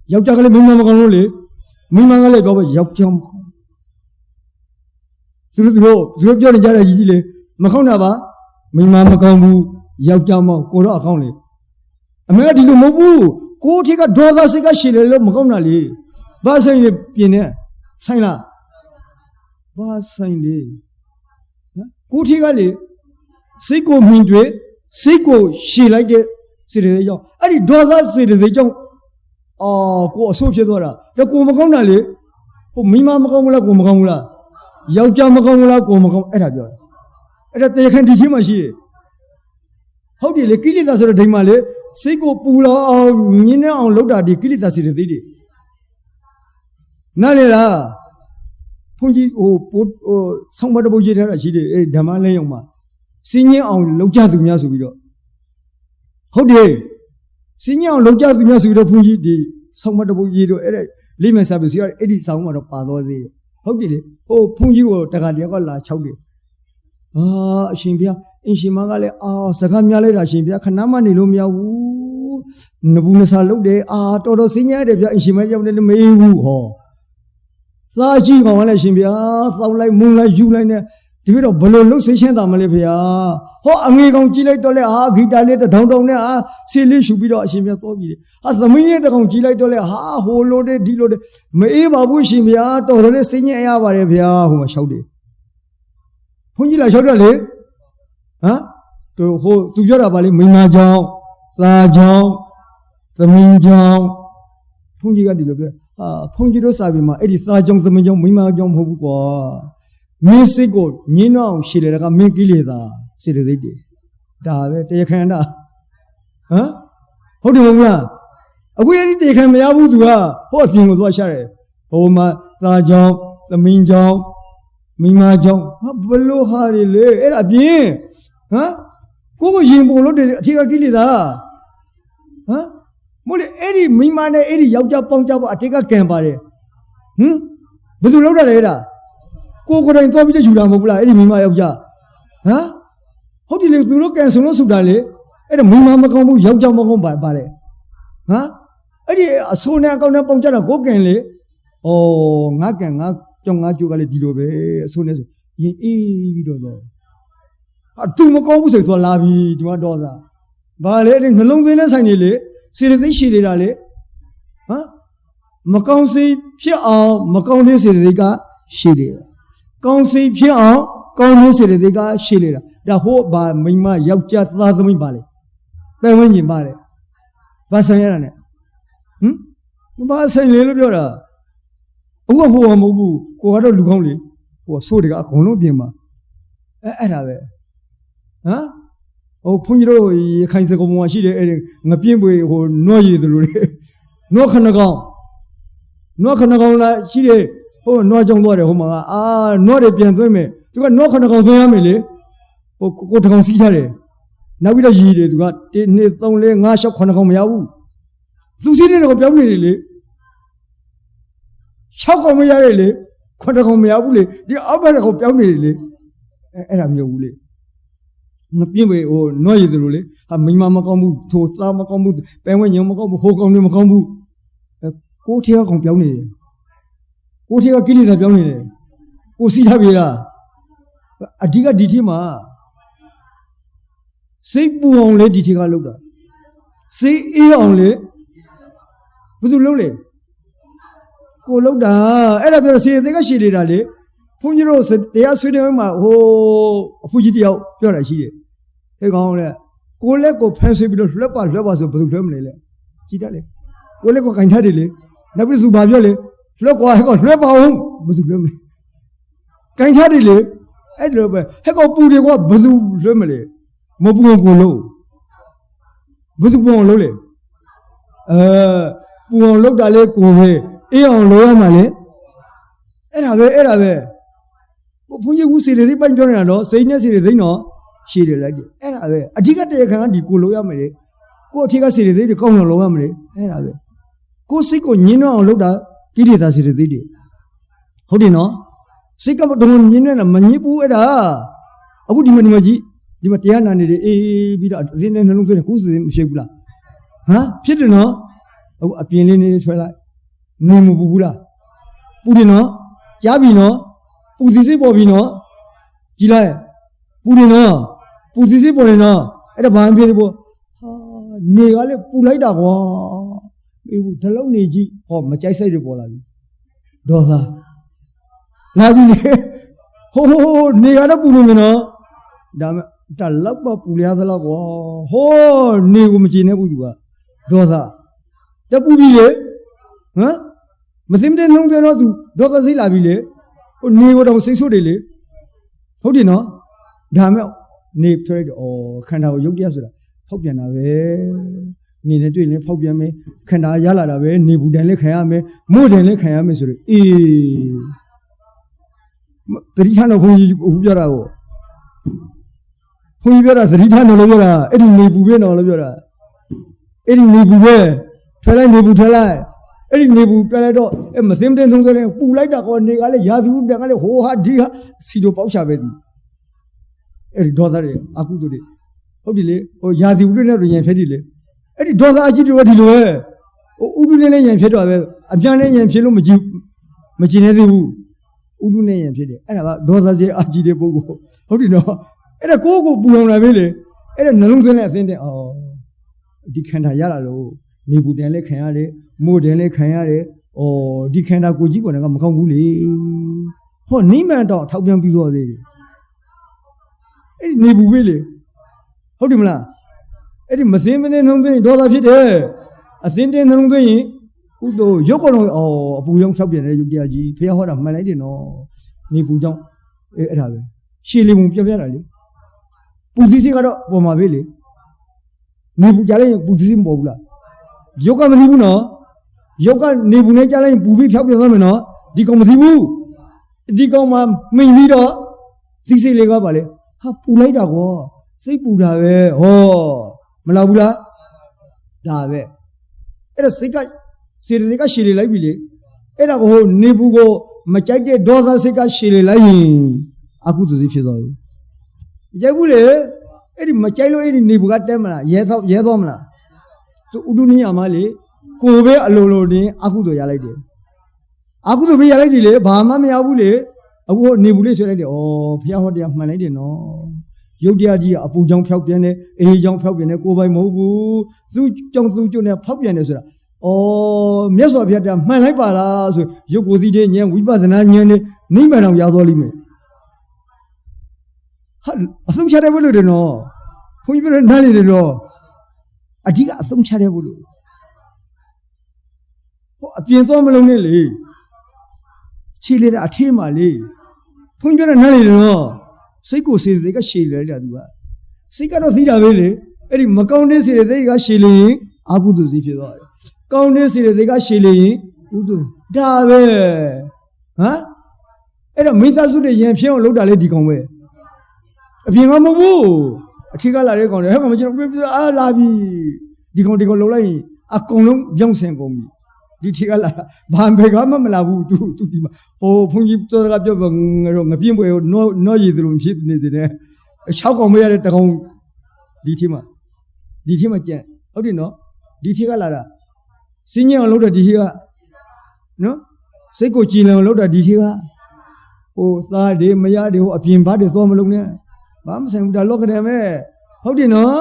Yakaka Mima Macondo. Mima let over Yakjam. Through the road, through your Jara. Maconaba, Mima Macambu, Yakjama, Kora County. American Mobu, go take a dollar cigar shillo Maconali. Bassing the Pina, Sina. Bassing go take a lay. Siko Mindre, Siko, she like it, City. I did dollar city. ကိုအဆိုးဖြစ်သွားတာဒါကိုမကောင်းတာလေဟိုမိမမကောင်းဘူးလားကိုမကောင်းဘူးလားယောက်ျားမကောင်းဘူးလားကိုမကောင်းအဲ့ဒါပြောတာအဲ့ဒါတေခန်ဒီချင်းမှရှိတယ်ဟုတ်တယ်လေကိလေသာဆိုတဲ့ဒိမ်မှာလေစိတ်ကိုပူလောင်အောင်ညင်းနေအောင်လုပ်တာဒီကိလေသာစီတွေသိတယ်နားလေလားဘုန်းကြီးဟိုဆောင်းမတပုတ်ကြီးထားတာရှိတယ်အဲဓမ္မလင်းရုံမှာစင်းညင်းအောင်လောက်ကြသူများဆိုပြီးတော့ဟုတ်တယ်စင်းညင်းအောင်လောက်ကြသူများဆိုပြီးတော့ဘုန်းကြီးဒီဆောင်းမတပုတ်ကြီးတို့အဲ့လိမ့်မယ်စာပေစီရအဲ့ဒီဆောင်းမှာတော့ပါတော်သေးတယ်ဟုတ်တယ်လေဟိုဘုန်းကြီးကိုတခါတည်းကလာ6တယ်အရှင်ဘုရားအင်ရှင်မကလည်းစကားများလိုက်တာရှင်ဘုရားခဏမှနေလို့မရဘူးနဘူးနစာလုပ်တယ်တော်တော်စင်းညရတယ်ဗျာအင်ရှင်မကြောင့်လည်းမေးဘူးဟောစားကြည့်ကောင်ကလည်းရှင်ဗျာသောက်လိုက်မုန်းလိုက်ယူလိုက်နဲ့ဒီပြီးတော့ဘလို့လှုပ်ဆေးချင်းတာမလဲဗျာဟောအငွေကောင်ကြည့်လိုက်တော့လေဂီတာလေးတောင်နဲ့ဆေးလေးရှူပြီးတော့အရှင်ဗျာသွားပြီလေသမီးရဲ့တကောင်ကြည့်လိုက်တော့လေဟိုလိုတဲ့ဒီလိုတဲ့မအေးပါဘူးရှင်ဗျာတော်တော်လေးစိတ်ညစ်ရပါတယ်ဗျာဟိုမှာလျှောက်တယ်ဘုန်းကြီးလာလျှောက်တော့လေဟိုသူပြောတာပါလေမိန်းမကြောင့်သားကြောင့်သမီးကြောင့်ဘုန်းကြီးကဒီလိုပြောဘုန်းကြီးတို့စာပေမှာအဲ့ဒီသားကြောင့်သမီးကြောင့်မိန်းမကြောင့်မဟုတ်ဘူးကွာမင်းစိတ်ကိုညင်းအောင်ရှည်တယ်ကမင်းကိလေသာစေတသိက်တွေဒါပဲတရားခံတာဟုတ်တယ်မဟုတ်လားအခုအဲ့ဒီတရားခံမရဘူးသူကဟိုအပြင်ကိုသွားရှာတယ်ဟိုမှာသားကြောင့်သမီးကြောင့်မိန်းမကြောင့်ဘလို့ဟာတွေလေအဲ့ဒါအပြင်ကိုရင်ပုံလို့တဲ့အထက်ကကိလေသာမို့လေအဲ့ဒီမိမနဲ့အဲ့ဒီယောက်ျားပေါင်းကြဖို့အထက်ကကံပါတယ်ဘယ်သူလောက်တာလဲအဲ့ဒါကိုယ်တိုင်သွားပြီးတော့ယူတာမဟုတ်ဘူးလားအဲ့ဒီမိမယောက်ျားဟုတ်တယ်လေသူတို့ကံဆုံးလို့ဆိုတာလေအဲ့ဒါမိမမကောင်းဘူးယောက်ျားမကောင်းပါလေအဲ့ဒီအဆိုးနဲ့အကောင်းနဲ့ပေါင်းကြတာကိုကံလေငါကံငါကြောင့်ငါကြိုးကလည်းဒီလိုပဲအဆိုးနဲ့ဆိုရင်အေးပြီးတော့သူမကောင်းဘူးဆိုတော့လာပြီဒီမှာတော့စားဘာလဲအဲ့ဒီနှလုံးသွင်းတဲ့ဆိုင်နေလေစေတသိက်ရှိနေတာလေမကောင်းစိတ်ဖြစ်အောင်မကောင်းတဲ့စေတသိက်ကရှိတယ်ကောင်းစိတ်ဖြစ်အောင်ကောင်းတဲ့စေတသိက်ကရှိနေတာဒါဟိုဘာမိမယောက်ျားသားသမီးပါလေပဲဝင်းကျင်ပါလေဘာဆိုင်ရတာ ਨੇ ဘာဆိုင်လေလို့ပြောတာအခုဟိုမဟုတ်ဘူးကိုကတော့လူကောင်းလေဟိုဆိုးတယ်ကအကုန်လုံးပြင်ပါအဲ့ဒါပဲဟိုဘုန်းကြီးတို့ရခိုင်စကုံပေါ်မှာရှိတယ်အဲ့ငပြင်းပွေဟိုနွားရည်သလိုလေနွားခဏကောင်လာရှိတယ်ဟိုနွားကြောင်သွားတယ်ဟိုမှာနွားတွေပြန်သွင်းမယ်သူကနွားခဏကောင်သွင်းရမယ်လေဟိုကိုတကောင်စီးထားတယ်နောက်ပြီးတော့ရည်တယ်သူက1 2 3 4 5 6 9ကောင်မရဘူးသူစီးတဲ့ကောင်ပြောင်းနေတယ်လေ6ကောင်မရတယ်လေ9ကောင်မရဘူးလေဒီအောက်ဘက်ကောင်ပြောင်းနေတယ်လေအဲ့ဒါမျိုးဘူးလေမပြင်းပဲဟိုနွားရည်သလိုလေမိမမကောင်းဘူးထိုသားမကောင်းဘူးပဲဝဲညုံမကောင်းဘူးဟိုကောင်တွေမကောင်းဘူးကိုထေကကောင်ပြောင်းနေတယ်ကိုထေကကိလေသာပြောင်းနေတယ်ကိုစီးထားပြီလားအဓိကဒီထီမှာစိတ်ပူအောင်လေဒီထီကလုပ်တာစိတ်အေးအောင်လေဘယ်သူလုပ်လဲကိုလုပ်တာအဲ့ဒါပြောစေသေးကရှိနေတာလေဘုန်းကြီးတို့တရားဆွေးနွေးမှာဟိုအဖူကြီးတယောက်ပြောတာရှိတယ်ဟဲ့ကောင်လေကိုလက်ကိုဖမ်းဆွေးပြီးတော့လွှတ်ပါဆိုဘယ်သူလွှဲမလဲလေကြည်တတ်လေကိုလက်ကိုကင်ထားတယ်လေနောက်ပြီးသူဘာပြောလဲလွှတ်ကွာဟဲ့ကောင်လွှဲပါအောင်ဘယ်သူလွှဲမလဲကင်ထားတယ်လေအဲ့လိုပဲဟဲ့ကောင်ပူတယ်ကွာဘယ်သူလွှဲမလဲမပူအောင်ကိုလို့ဘယ်သူပူအောင်လုပ်လဲပူအောင်လုပ်တာလေကိုပဲအေးအောင်လုပ်ရမှာလေအဲ့ဒါပဲဘုန်းကြီးကစေတသိက်ပိုင်းပြောနေတာတော့စိတ်နဲ့စေတသိက်တော့ရှည်တယ်လိုက်တယ်အဲ့ဒါပဲအဓိကတရားခံကဒီကိုလုပ်ရမယ်လေကိုအထက်ကစေတသိက်တွေကောင်းအောင်လုပ်ရမယ်လေအဲ့ဒါပဲကိုစိတ်ကိုညှင်းနှောင်းအောင်လုပ်တာကိလေသာစေတသိက်တွေဟုတ်တယ်နော်စိတ်ကတော့ညှင်းနေတာမညစ်ဘူးအဲ့ဒါအခုဒီမှာကြည့်ဒီမှာတရားနာနေတယ်အေးပြီးတော့အစင်းနဲ့နှလုံးသွင်းတယ်ကိုယ်စိတ်မရှိဘူးလားဖြစ်တယ်နော်အခုအပြင်လေးနေဆွဲလိုက်နေမပူဘူးလားပူတယ်နော်ကြားပြီနော်ပူစီစိပေါ်ပြီနော်ကြည်လိုက်ပူတယ်နော်ပူစီစိပေါ်တယ်နော်အဲ့ဒါဘာမှဖြစ်ဘူးနေကလည်းပူလိုက်တာကွာအေးဘူးဒီလောက်နေကြည့်ဟောမကြိုက်စိတ်တွေပေါ်လာပြီဒေါသလာပြီဟိုနေကတော့ပူနေမယ်နော်ဒါမှတလောက်တော့ပူရသလောက်ကွာဟောနေကိုမကြည့်နဲ့ဘူးသူကဒေါသတပူပြီလေ မစင်တဲ့နှုံးတဲ့တော့သူဒေါသစိတ်လာပြီလေဟိုနေတော့စိတ်ဆိုးတယ်လေဟုတ်တယ်နော်ဒါမဲ့နေပြောလိုက်တော့ခန္ဓာကိုရုပ်တရားဆိုတာဖောက်ပြန်တာပဲနေနဲ့တွေ့ရင်ဖောက်ပြန်မယ်ခန္ဓာရလာတာပဲနေဘူးတန်လည်းခံရမယ်မို့တယ်လည်းခံရမယ်ဆိုတော့သတိထားတော့ဘုန်းကြီးပြောတာကိုဘုန်းကြီးပြောတာသတိထားတော့လို့ပြောတာအဲ့ဒီနေဘူးပဲနော်လို့ပြောတာအဲ့ဒီနေဘူးပဲထွက်လိုက်နေဘူးထွက်လိုက်အဲ့ဒီနေဘူးပြလိုက်တော့မစင်တဲ့သုံးစလဲပူလိုက်တာကောနေကလည်းရာသီဥတုတန်ကလည်းဟိုဟာဒီဟာစီတို့ပေါက်ချပဲဒီအဲ့ဒီဒေါသတွေအကုသိုလ်တွေဟုတ်ပြီလေဟိုရာသီဥတုနဲ့ရန်ဖြစ်တယ်လေအဲ့ဒီဒေါသအကြီးတွေကဒီလိုပဲဟိုဥတုနဲ့လည်းရန်ဖြစ်တော့ပဲအပြန်နဲ့ရန်ဖြစ်လို့မကြည့်နေသေးဘူးဥတုနဲ့ရန်ဖြစ်တယ်အဲ့ဒါကဒေါသစေအကြီးတဲ့ပုဂ္ဂိုလ်ဟုတ်တယ်နော်အဲ့ဒါကိုပူလောင်လာပဲလေအဲ့ဒါနှလုံးသွင်းတဲ့အသင်းတဲ့ဒီခန္ဓာရလာလို့နေဘူးတန်လည်းခံရတယ်မို့တယ်လည်းခံရတယ်ဒီခန္ဓာကိုကြီးကိုလည်းမကောင်းဘူးလေဟောနိမန်တော့ထောက်ပြန်ပြီးတော့သေးတယ်အဲ့ဒီနေဘူးပဲလေဟုတ်တယ်မလားအဲ့ဒီမစင်းမနေနှုံးသိရင်ဒေါသဖြစ်တယ်အစင်းတင်းနှုံးသိရင်ဥဒ္ဒရုပ်ကတော့အပူရောင်ဖြောက်ပြန်တဲ့ယုတ်တရားကြီးဖះဟောတာမှန်လိုက်တယ်နော်နေဘူးကြောင့်အဲ့ဒါပဲရှည်လေးပုံပြပြတာလေပူစည်းစည်းကတော့ပေါ်မှာပဲလေနေဘူးကြလိုက်ရင်ပူစည်းစည်းမပေါ်ဘူးလားရုပ်ကမသိဘူးနော်ရုပ်ကနေဘူးနဲ့ကြလိုက်ရင်ပူပြီးဖြောက်ပြန်သွားမယ်နော်ဒီကောင်မသိဘူးဒီကောင်မှမိန်ပြီးတော့စီးစိတ်လေးကပါလေဟာပူလိုက်တာကောစိတ်ပူတာပဲဟောမလောက်ဘူးလားဒါပဲအဲ့ဒါစိတ်ကစေတသိက်ကရှည်လေလိုက်ပြီလေအဲ့ဒါကိုနေဘူးကိုမကြိုက်တဲ့ဒေါသစိတ်ကရှည်လေလိုက်ရင်အကုသိုလ်စိတ်ဖြစ်သွားပြီကြိုက်ဘူးလေအဲ့ဒီမကြိုက်လို့အဲ့ဒီနေဘူးကတဲမလားရဲသောမလားသူဥဒုနိယမှာလေကိုပဲအလိုလိုတင်အကုသိုလ်ရလိုက်တယ်အကုသိုလ်ပဲရလိုက်တယ်လေဘာမှမရဘူးလေအခုနေဘူးလေဆွဲလိုက်တယ်ဘုရားဟောတရားမှန်လိုက်တယ်နော်ရုပ်တရားကြီးကအပူကြောင့်ဖျောက်ပြန်တယ်အေးကြောင့်ဖျောက်ပြန်တယ်ကိုယ်ပိုင်မဟုတ်ဘူးသူကြောင့်သူကျွတ်နဲ့ဖောက်ပြန်တယ်ဆိုတာမြတ်စွာဘုရားတရားမှန်လိုက်ပါလားဆိုရုပ်ကိုယ်စီတဲ့ဉာဏ်ဝိပဿနာဉာဏ်နဲ့နိဗ္ဗာန်အောင်ရသွားလိမ့်မယ်ဟာအဆုံးချတယ်ဘလို့တယ်နော်ဘုန်းကြီးပြောတဲ့နားလေတယ်နော်အဓိကအဆုံးချတယ်ဘလို့ဟိုအပြင်သွားမလုံးနဲ့လေခြေလေတဲ့အထင်းမှလေဘုန်းကြီးပြောတဲ့နားလေတယ်နော်စိတ်ကိုစေစိတ်ကရှည်လေတာသူကစိတ်ကတော့သိတာပဲလေအဲ့ဒီမကောင်းတဲ့စေစိတ်ကရှည်လေရင်အကုသိုလ်စိတ်ဖြစ်သွားတယ်ကောင်းတဲ့စေစိတ်ကရှည်လေရင်ကုသိုလ်ဒါပဲအဲ့တော့မိသားစုတွေရန်ဖြစ်အောင်လုပ်တာလေဒီကောင်ပဲအပြင်ကမဟုတ်ဘူးအထက်ကလာတဲ့ကောင်တွေဟဲ့ကောင်မကျွန်တော်လာပြီဒီကောင်လုံလိုက်ရင်အကုန်လုံးပြောင်းဆင်ကုန်ပြီဒီထက်ကလာဘာဘယ်ကမှမလာဘူးသူဒီမှာဟိုဘုန်းကြီးတော်ကပြောငပြင်းပွဲနောရည်သလိုဖြစ်နေစေတယ်6ကောင်မရတဲ့တကောင်ဒီထက်မှာကြံဟုတ်တယ်နော်ဒီထက်ကလာတာစင်းညအောင်လုပ်တဲ့ဒီထက်ကနော်စိတ်ကိုကြည်လင်အောင်လုပ်တာဒီထက်ကဟိုသားတွေမရတွေဟိုအပြင်ဘာတွေသွားမလုံးနဲ့ဘာမဆိုင်ဘူးဒါလောကတယ်မဲ့ဟုတ်တယ်နော်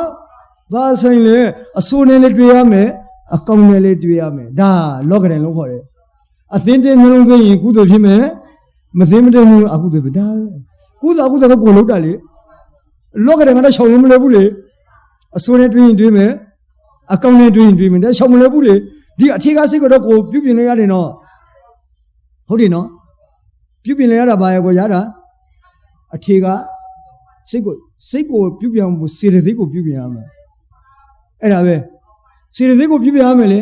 ဘာဆိုင်လဲအဆိုးနဲ့လည်းတွေ့ရမယ်အကောင်းနဲ့လည်းတွေ့ရမယ်ဒါလောကတယ်လုံးခေါ်တယ်အစင်းတင်းနှလုံးသွင်းရင်ကုသိုလ်ဖြစ်မယ်မစင်းမတင်းနှလုံးအကုသိုလ်ဖြစ်ဒါကုသိုလ်အကုသိုလ်ကိုလုပ်တာလေလောကတယ်ကတော့ရှောင်မလဲဘူးလေအဆိုးနဲ့တွေ့ရင်တွေ့မယ်အကောင်းနဲ့တွေ့ရင်တွေ့မယ်ဒါရှောင်မလဲဘူးလေဒီအထက်ကစိတ်ကတော့ကိုပြုပြင်လို့ရတယ်နော်ဟုတ်တယ်နော်ပြုပြင်လို့ရတာဘာရဲ့ကိုရတာအထက်ကစိတ်ကိုပြုပြင်ဖို့စေတသိက်ကိုပြုပြင်ရမယ်အဲ့ဒါပဲစေတသိက်ကိုပြုပြင်ရမယ်လေ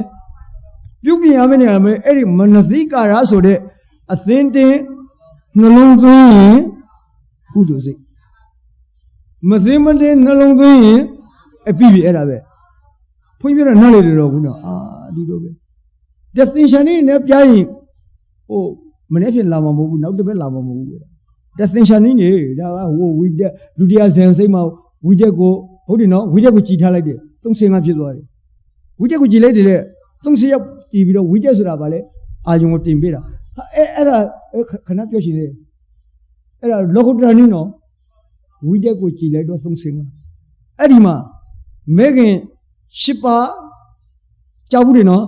ပြုပြင်ရမယ်နေရာမှာအဲ့ဒီမနစိကာရဆိုတဲ့အသင်းတင်းနှလုံးသွင်းရင်ကုသိုလ်စိတ်မစင်းမတင်းနှလုံးသွင်းရင်အပြည့်ပြီအဲ့ဒါပဲဘုန်းကြီးပြောတာနားလေတော့ဘူးနော်ဒီလိုပဲ destination နဲ့ပြရင်ဟိုမနေ့ဖြစ်လာမှာမဟုတ်ဘူးနောက်တစ်ပတ်လာမှာမဟုတ်ဘူး destination နေတာကဟိုဝိတက်ဒုတိယဇန်စိတ်မှာဝိတက်ကိုဟုတ်တယ်နော်ဝိတက်ကိုကြည်ထားလိုက်တယ်သုံးဆင်ကဖြစ်သွားတယ်ဝိတက်ကိုကြည်လိုက်တယ်လေသုံးဆင်ရောက်ကြည်ပြီးတော့ဝိတက်ဆိုတာဗာလဲအာယုံကိုတင်ပေးတာအဲ့ဒါခဏပြောရှင်လေအဲ့ဒါလောကုတ္တရာနည်းနော်ဝိတက်ကိုကြည်လိုက်တော့သုံးဆင်ကအဲ့ဒီမှာမဲခင်10ပါးကြောက်ဘူးတယ်နော်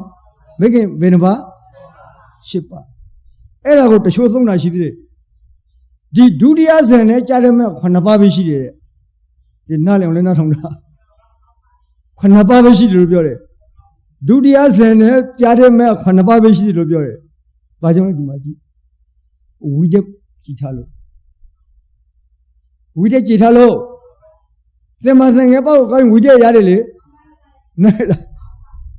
မဲခင်ဘယ်နှပါ10ပါးအဲ့ဒါကိုတချို့သုံးတာရှိသေးတယ်ဒီဒုတိယဇန်နဲ့ကြားရမယ့်9ပါးပဲရှိတယ်တဲ့ဒီနားလည်အောင်လည်းနားထောင်တာ9ပါးပဲရှိတယ်လို့ပြောတယ် Dudia Sen, Jadame, Hanababishi, Robio, Bajan Dimaji. With the Kitalo. With the Kitalo. The Mazanga going with the Yadele.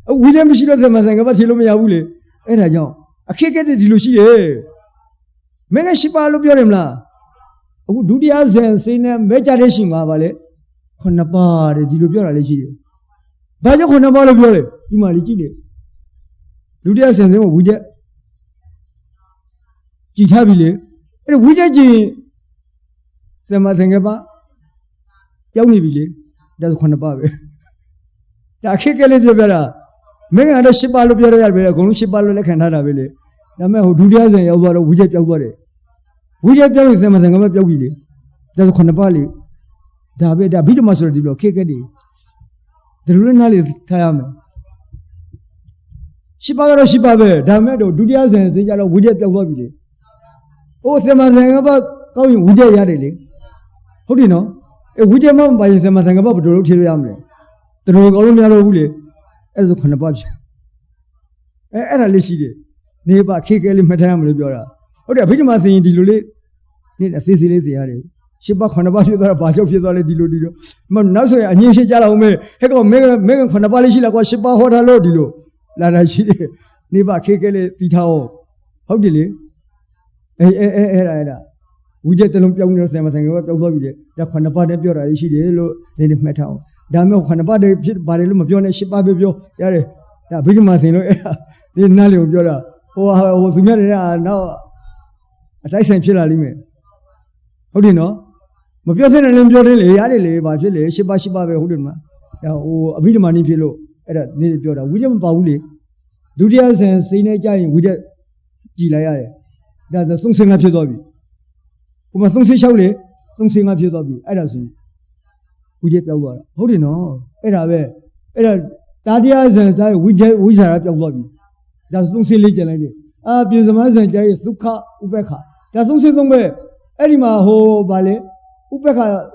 William Shiro, the Mazanga, Silomia Wule, and I know. A kick at the Dilushi. Mega Shipa Lubiorimla. Dudia Sen, Sina, Mejareshima Vale, Honapa, the Dilubia Legit. Baja Honaba Biore, Imaliki. Dudia Sen, with the Gitabile, and with the G. Mazangaba, Yamivile, that's Honapa. The Kikale Vera, Mega and a Shipa Lubia, Shipa Canada Vile. The man who Dudia and Yavara, Wijet Yavare. We have done with them as a Gamma. That's Conapali. David, a bit of master de Kekadi. The Runal is Tayame. Shipagaro Shipabe, Damedo, Dudias and Zajara, Wijet Yavabili. Oh, Samazanga going Wija Yarili. How do you know? A Wijamam by Samazanga to Rotiriamle. The Rogolomia Wule as a Conapach. Era Lishide. Neighbor Kekali Madame Libera. Oh, the video must in Dilule. Need a Sicily. Shiba Conabashi, the Basho, Diludio. Manaso, and Nishi Jalome, Heko, Megan Conabalishi, like Shiba Hotalo Dilo. Lana Shide. Neighbor Kekele Titao. How did you? We get the Lumpian Samasanga, the Conabada Pura, she did the metal. Damo Conabada, Barilum of Yona Shiba Bibio, Yare, the video must in the Nali of Yora. Oh, I was married now. At I sent Chilali. How do you know? But you're saying, I'm Jordan, Yadele, Bajele, Shiba Hudima. Oh, a bit of money pillow at a Nilpura. William Pauli, Dudias and Sinaja with a Gilaya. That's a song sing up your dobby. Who must say Shauli, song sing up your dobby. I don't see. We get your water. How do you know? Era, Tadias and we are up your lobby. That's no silly jelly. Ah, Bizamaz and Jay, Suka, Ubeka. That's no silly way. Edima ho Bale, Ubeka,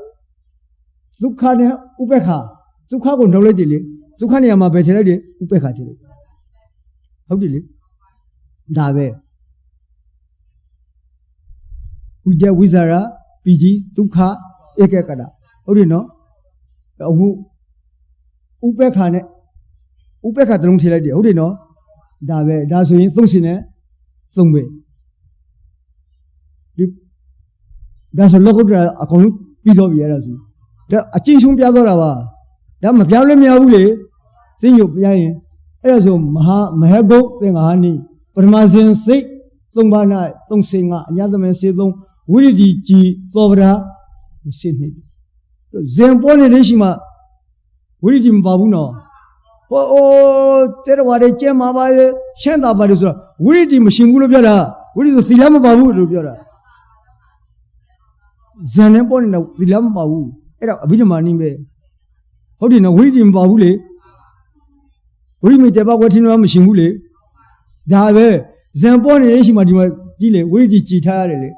Sukane, Ubeka, Suka Gondoli, Sukaniama Betelli, Ubeka. How did it? Dave. Uja Wizara, Pidi, Tuka, Ekekada. How do you know? Who Ubekane, Ubeka don't tell you. How do you know? Dave, that's in Sungsine, Sungwe. That's a local account, Pido Yeras. A Chinsum Piadora, Dama Pialemia, think you Pian, Ezo Mahabo, thing honey, but Mazin say, Songbana, Song Singer, another man said, Willie G. Sobra, Sydney. Zempone Rishima, Willie Babuno. Oh, Terware Chema by Shanda Barisra, Willie Machine Biara, what is the Silama Babu Biara? Zanepon, the Lambabu, era a bit of money. How do you know Willie Babule? We meet about what in a machine. Dave, Zampon and Ishima Dile, Willie Chitare.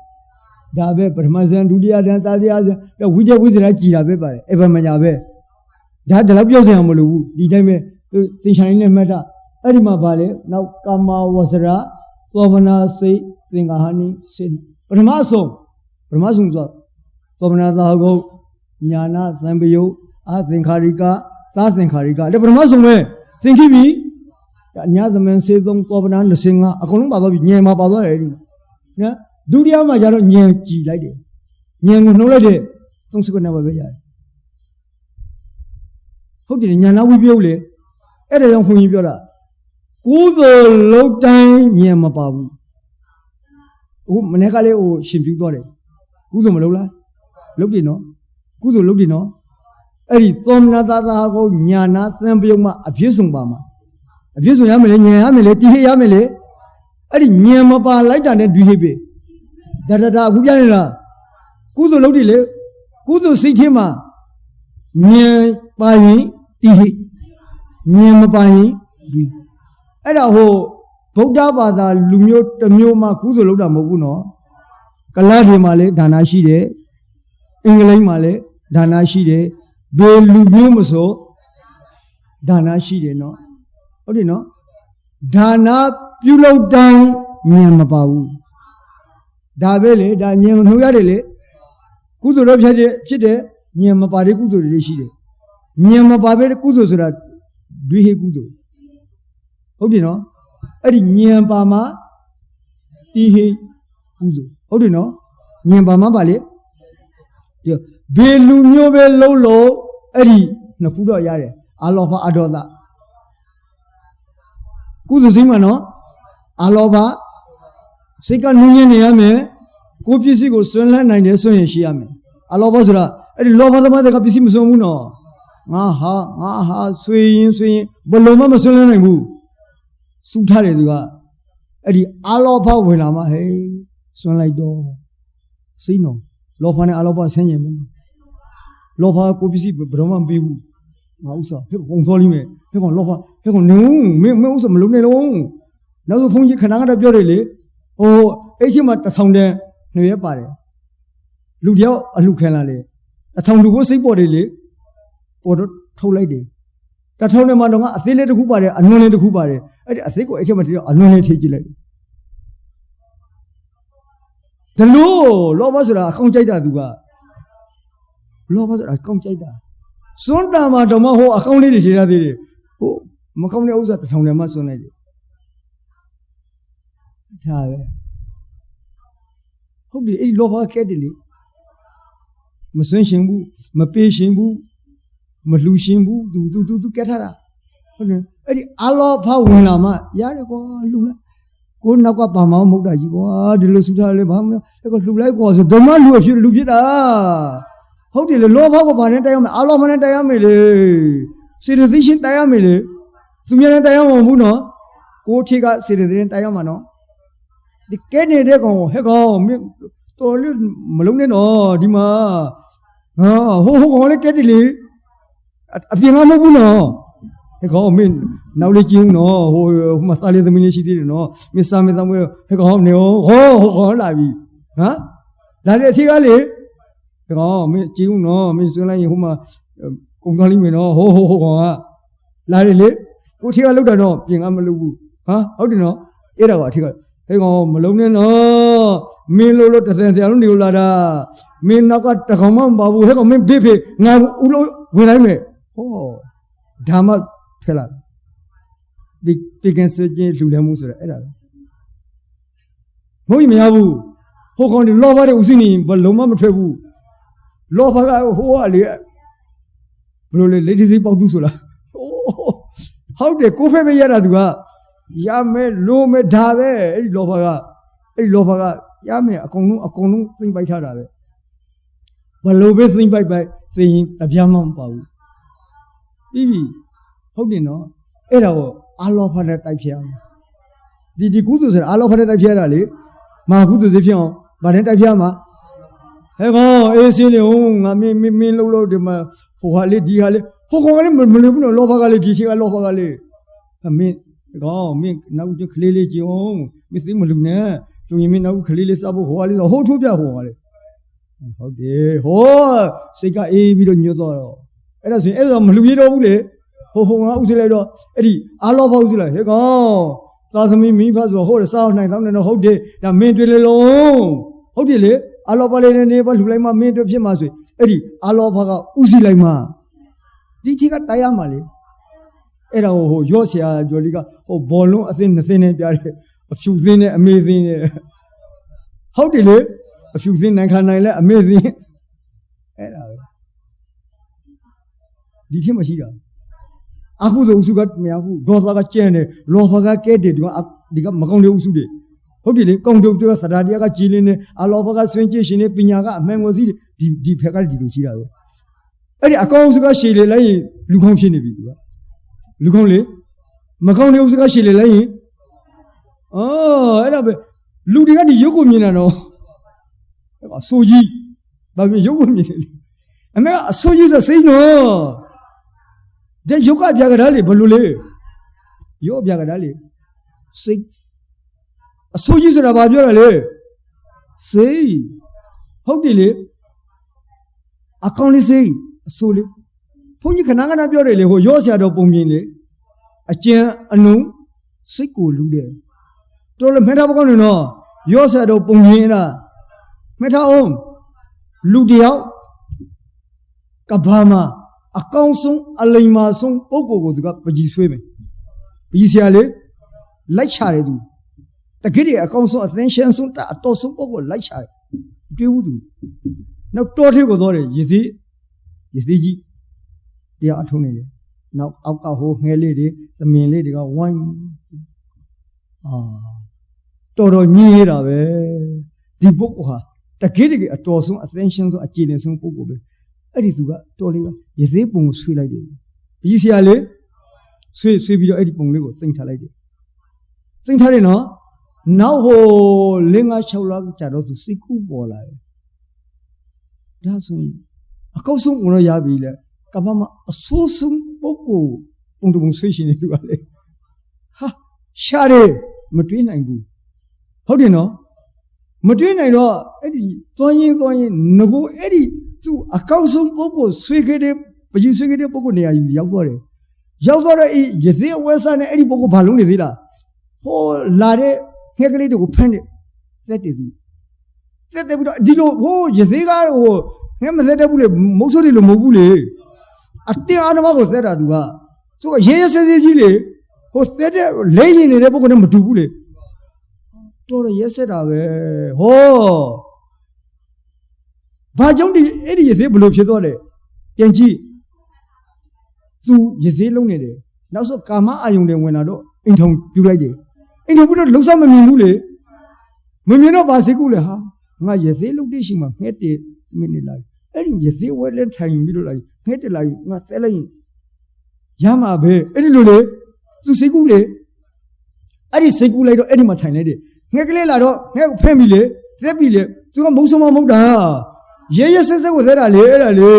Dave, but Mazan Dudia and Tadias, the Widia Wizard Gila, ever Mayabe. That the Labios and Molu, the Dame. Sinshine Meta, Edima Vale, now Kama Wasera, Slovana say, Singahani, Sin. Pramaso, Slovana Zago, Yana, Zambio, Azinkarika, Sazinkarika, the Pramaso way, think he be. Another man says, don't Slovana, the singer, a Columba, Yama Bala. Dudia Majaro, Yanki, like it. Yang no lady, some second never be. How did Yana we be? At a young Funibura. Good low time, Yamababu. Oh, Manekale or Shimputore. Kuzo Malola, Lodino, Kuzo Lodino. Eddie Thomna Zago, Yana, Sambioma, Abusum Bama. Abusum Yamele, Tihe Yamele. Eddie Yamaba, like that, Duhebe. Dada Huyanela. Kuzo Lodile, Kuzo Sitima. Nye Pai, Tihe. Niamapai, Edaho, Boda Bada, Lumio, Tamioma, Kuzuloda Moguno, Kaladi Male, Danashide, England Male, Danashide, Be Lumiumoso, Danashide, no. ဟုတ်တယ်နော်ဒါနာပြုလုပ်တိုင်းဉာဏ်မပါဘူးဒါပဲလေဒါဉာဏ်နှိုးရတယ်လေကုသိုလ်တော့ဖြစ်တယ်ဉာဏ်မပါတဲ့ကုသိုလ်တွေရှိတယ်ဉာဏ်မပါပဲကုသိုလ်ဆိုတာဒွိဟေကုသိုလ်ဟုတ်တယ်နော်အဲ့ဒီဉာဏ်ပါမှာတိဟေကုသိုလ်ဟုတ်တယ်နော်ဉာဏ်ပါမှာပါလေဒီဘေလူမျိုးပဲလုံးလို့အဲ့ဒီနှစ်ခုတော့ရတယ်အာလောဘအဒေါသကုသိုလ်စိတ်မှာနော်အာလောဘစိတ်ကနူးညံ့နေရမယ်ကိုပစ္စည်းကိုစွန့်လန်းနိုင်တယ်ဆိုရင်ရှိရမယ်အာလောဘဆိုတာအဲ့ဒီလောဘသမားတွေကပစ္စည်းမစွန့်ဘူးနော်ငါဟာဆွေရင်ဘယ်လိုမှမစွန့်လန်းနိုင်ဘူးစုထားတယ်သူကအဲ့ဒီအာလောဘဝင်လာမှဟေးစွန့်လိုက်တော့စိတ်နော်လောဘနဲ့အာလောဘဆင်းရဲမယ်လောဘကိုပစ္စည်းဘယ်တော့မှမပေးဘူးငါဥစ္စာဟဲ့ကုန်သွားလိမ့်မယ်ဟဲ့ကောင်လောဘဟဲ့ကောင်နေဦးမင်းဥစ္စာမလုံးနဲ့လုံးနောက်ဆိုဘုန်းကြီးခဏခဏပြောတယ်လေဟိုအဲ့ချင်းမှာ1000တန်းနှွေရပါတယ်လူတယောက်အလှခံလာလေ1000လူကိုစိတ်ပေါ်တယ်လေပေါ်တော့ထုတ်လိုက်တယ်1000နဲ့မှတော့ကအသေးလေးတစ်ခုပါတယ်အနွန်လေးတစ်ခုပါတယ်အဲ့ဒီအသေးကိုအဲ့ချင်းမှာတည်းတော့အနွန်လေးထိကြည့်လိုက်တယ်ဒါလို့လောဘဆိုတာအကောင်းကြိုက်တာသူကလောဘဆိုတာအကောင်းကြိုက်တာစွန့်တာမှာတော့မဟိုအကောင်းလေးတွေခြေရသေးတယ်ဟိုမကောင်းတဲ့ဥစ္စာ1000တန်းမှစွန့်လိုက်တယ်ဒါပဲဟုတ်ပြီအဲ့ဒီလောဘကဲတယ်လေမစွန့်ရှင်ဘူးမပေးရှင်ဘူးမလှူရှင်ဘူးသူကဲထားတာဟုတ်တယ်အဲ့ဒီအလောဘဝင်လာမှရတယ်ကွာလှူလိုက်ကိုနောက်ကပါမောင်းမဟုတ်တာကြီးကွာဒီလိုစုထားလေဘာမှအဲ့ကလှူလိုက်ကွာဆိုဓမ္မလူဖြစ်တာဟုတ်တယ်လေလောဘကဘာနဲ့တိုက်ရမလဲအလောဘနဲ့တိုက်ရမယ်လေစေတသိက်ရှင်တိုက်ရမယ်လေသူများနဲ့တိုက်ရမှာမဟုတ်နော်ကိုထိကစေတသိက်နဲ့တိုက်ရမှာနော်ဒီကဲနေတဲ့ကောင်ဟဲ့ကောင်မင်းတော်လို့မလုံးနဲ့တော့ဒီမှာဟာဟိုကောင်လည်းကဲတယ်လေအပြင်ကမဟုတ်ဘူးနော်ဟဲ့ကောင်မင်းနောက်လေးကျင်းနော်ဟိုမှာစားလေးသမီးလေးရှိသေးတယ်နော်မင်းစားမသားမွေးဟဲ့ကောင်နေဟိုကောင်လာပြီဟမ်လာတဲ့အချိန်ကလေဟဲ့ကောင်မင်းကျင်းနော်မင်းစွန့်လိုက်ရင်ဟိုမှာကုန်သွားလိမ့်မယ်နော်ဟိုကောင်ကလာတယ်လေကိုထိကလောက်တာတော့ပြင်ကမလုပ်ဘူးဟာဟုတ်တယ်နော်အဲ့ဒါကအထိကဟဲ့ကောင်မလုံးနဲ့နော်မင်းလို့တဆင်ဆရာလုံးနေလို့လာတာမင်းနောက်ကတကောင်မှမပါဘူးဟဲ့ကောင်မင်းဖေးငါဦးလို့ဝင်လိုက်မယ်ဟောဓမ္မထွက်လာဒီကင်ဆာချင်းလှူလဲမှုဆိုတော့အဲ့ဒါမဟုတ်ရင်မရဘူးဟိုကောင်ဒီလောဘတဲ့ဥစဉ်နေဘလုံးမမထွက်ဘူးလောဘကဟိုကလေဘယ်လိုလဲလက်ဒီစီပေါက်တူးဆိုလားဟုတ်တယ်ကိုဖက်ပဲရတာသူကရမယ်လို့မယ်ဒါပဲအဲ့ဒီလောဘကရမယ်အကုန်လုံးသိမ့်ပိုက်ထားတာပဲဘလို့ပဲသိမ့်ပိုက်သိရင်တပြားမှမပါဘူးပြီးပြီဟုတ်တယ်နော်အဲ့ဒါကိုအာလောဘနဲ့တိုက်ဖြတ်အောင်ဒီကုသိုလ်ဆိုတာအာလောဘနဲ့တိုက်ဖြတ်ရတာလေမာကုသိုလ်စိဖြစ်အောင်ဗာနဲ့တိုက်ဖြတ်မှာဟဲ့ကောင်အေးစင်းနေဦးငါမင်းလို့ဒီမှာဟိုဟာလေးဒီဟာလေးဟိုကောင်ကလည်းမလို့ဘူးနော်လောဘကလေးဒီချင်းကလောဘကလေးမင်းကောင်မင်းနောက်ကျခလေးလေးကြည့်အောင်မသိမလူနဲ့လူရင်မင်းနောက်ခလေးလေးစားဖို့ဟိုဟာလေးဟိုထိုးပြဟိုဟာလေးဟုတ်တယ်ဟောစိတ်ကအေးပြီးတော့ညှို့တော့အဲ့ဒါဆိုရင်အဲ့ဒါမလူရတော့ဘူးလေဟိုငါဥစဉ်လိုက်တော့အဲ့ဒီအာလောဘဥစဉ်လိုက်ဟဲ့ကောင်သာသမီမိဖဆိုဟိုစားနိုင်သောင်းနေတော့ဟုတ်တယ်ဒါမင်းတွေ့လေလုံးဟုတ်တယ်လေအာလောဘလေးနေပါလှူလိုက်မှမင်းတွေ့ဖြစ်မှာဆိုအဲ့ဒီအာလောဘကဥစီလိုက်မှဒီချက်ကတိုက်ရမှာလေအဲ့ဒါဟိုရော့ဆရာကျော်လေးကဟိုဘောလုံးအစင်း20နဲ့ပြတယ်အဖြူစင်းနဲ့အမေစင်းနဲ့ဟုတ်တယ်လေအဖြူစင်းနိုင်ခံနိုင်လဲအမေစင်းအဲ့ဒါပဲဒီထက်မရှိတာအခုဆိုဥစုကမရဘူးဒေါသကကျန်တယ်လောဘကကဲတယ်ဒီကမကောင်းတဲ့ဥစုတွေဟုတ်တယ်လေကောင်းတဲ့ဥစုကသဒ္ဓတရားကကြည်လင်းနေအလောဘကဆွင်ကြည့်ရှင်နေပညာကအမှန်ကိုသိတယ်ဒီဖက်ကဒီလိုရှိတာပဲအဲ့ဒီအကောင်းဥစုကရှည်လေလိုက်ရင်လူကောင်းဖြစ်နေပြီသူကလူကောင်းလေမကောင်းတဲ့ဥစုကရှည်လေလိုက်ရင်အဲ့ဒါပဲလူတွေကဒီရုပ်ကိုမြင်တာတော့အဆိုးကြီးဘာဖြစ်ရုပ်ကိုမြင်တယ်အမေကအဆိုးကြီးဆိုစိတ်နော်တဲ့ရုပ်ကပြကြတာလေဘလို့လေရုပ်ပြကြတာလေစိတ်အဆိုးကြီးဆိုတာဘာပြောတာလဲစိတ်ဟုတ်တယ်လေအကောင်းလေးစိတ်အဆိုးလေးဘုန်းကြီးခဏခဏပြောတယ်လေဟိုရော့ဆရာတော်ပုံမြင်လေ အကျဉ်အနုံစိတ်ကိုလူတယ်တော်လည်းမထားဘောကောင်းနေတော့ရောဆက်တော့ပုံရင်းလားမထားအောင်လူတယောက်ကဘာမှာအကောင်းဆုံးအလိမ္မာဆုံးပုဂ္ဂိုလ်ကိုသူကပကြီးဆွေးမယ်ပကြီးဆရာလေလိုက်ချတယ်သူတကယ်တည်းအကောင်းဆုံးအသင်းရှင်းဆုံးအတော်ဆုံးပုဂ္ဂိုလ်လိုက်ချတယ်တွေ့ဘူးသူနောက်တော်ထေကိုသွားတယ်ရည်စည်းကြီးတရားအထုံးနေတယ်နောက်အောက်ကဟိုငဲလေးတွေသမင်လေးတွေကဝိုင်းတော်ညည်းရတာပဲဒီပုဂ္ဂိုလ်ဟာတကယ်တည်းအတော်ဆုံးအသင်းရှင်းဆုံးအကျဉ်းဆုံးပုဂ္ဂိုလ်ပဲအဲ့ဒီသူကတော်လေးကရည်စည်းပုံကိုဆွေးလိုက်တယ်ဒီဆရာလေးဆွေးပြီးတော့အဲ့ဒီပုံလေးကိုသိမ့်ထားလိုက်တယ်သိမ့်ထားတယ်နော်နောက်ဟို5-6လကြာတော့သူစိတ်ကူးပေါ်လာတယ်ဒါဆိုရင်အကောက်ဆုံးဝင်တော့ရပြီလေကမ္ဘာမှာအဆိုးဆုံးပုဂ္ဂိုလ်ပုံတုံဆွေးရှင်နေသူကလေဟာရှားတယ်မတွေးနိုင်ဘူးဟုတ်တယ်နော်မတွေးနိုင်တော့အဲ့ဒီသွားရင်ငကိုအဲ့ဒီသူအကောက်ဆုံးပုဂ္ဂိုလ်ဆွေးခဲ့တဲ့ပကြီးဆွေးခဲ့တဲ့ပုဂ္ဂိုလ်နေရာယူရောက်သွားတယ်ရောက်သွားတော့ရစေအဝဲစားနဲ့အဲ့ဒီပုဂ္ဂိုလ်ဘာလုံးနေသေးလားဟိုလာတဲ့ငှက်ကလေးတွေကိုဖမ်းတယ်သက်တယ်သူသက်တယ်ပြီးတော့ဒီလိုဟိုရစေကဟိုငှက်မသက်တဲ့ဘူးလေမုတ်ဆိုးတွေလိုမဟုတ်ဘူးလေအတင်းအားဓမ္မကိုသက်တာသူကရဲရဲစဲစဲကြီးလေဟိုသက်တဲ့လဲရင်နေတဲ့ပုဂ္ဂိုလ်နဲ့မတူဘူးလေတော်ရဲဆက်တာပဲဟောဘာကြောင့်ဒီအဲ့ဒီရစေဘလို့ဖြစ်သွားတယ်ပြန်ကြည့်သူရစေလုံးနေတယ်နောက်ဆုံးကာမအာယုန်တွေဝင်လာတော့အိမ်ထောင်ပြလိုက်တယ်အိမ်ထောင်ပြီးတော့လှုပ်ဆောင်မမြင်ဘူးလေမမြင်တော့ဘာစိတ်ကူးလဲဟာငါရစေလုံးတိရှိမှငှက်တယ်မိနစ်လာအဲ့ဒီရစေဝဲလဲထိုင်ပြီးတော့လာငှက်တယ်လာငါဆဲလိုက်ရင်ရမှာပဲအဲ့ဒီလိုလေသူစိတ်ကူးလေအဲ့ဒီစိတ်ကူးလိုက်တော့အဲ့ဒီမှာထိုင်လိုက်တယ်ငှက်ကလေးလာတော့ငှက်ကိုဖဲ့ပြီလေသက်ပြီလေသူကမုတ်ဆုံးမမဟုတ်တာရဲရဲစက်စက်ကိုသက်တာလေအဲ့ဒါလေ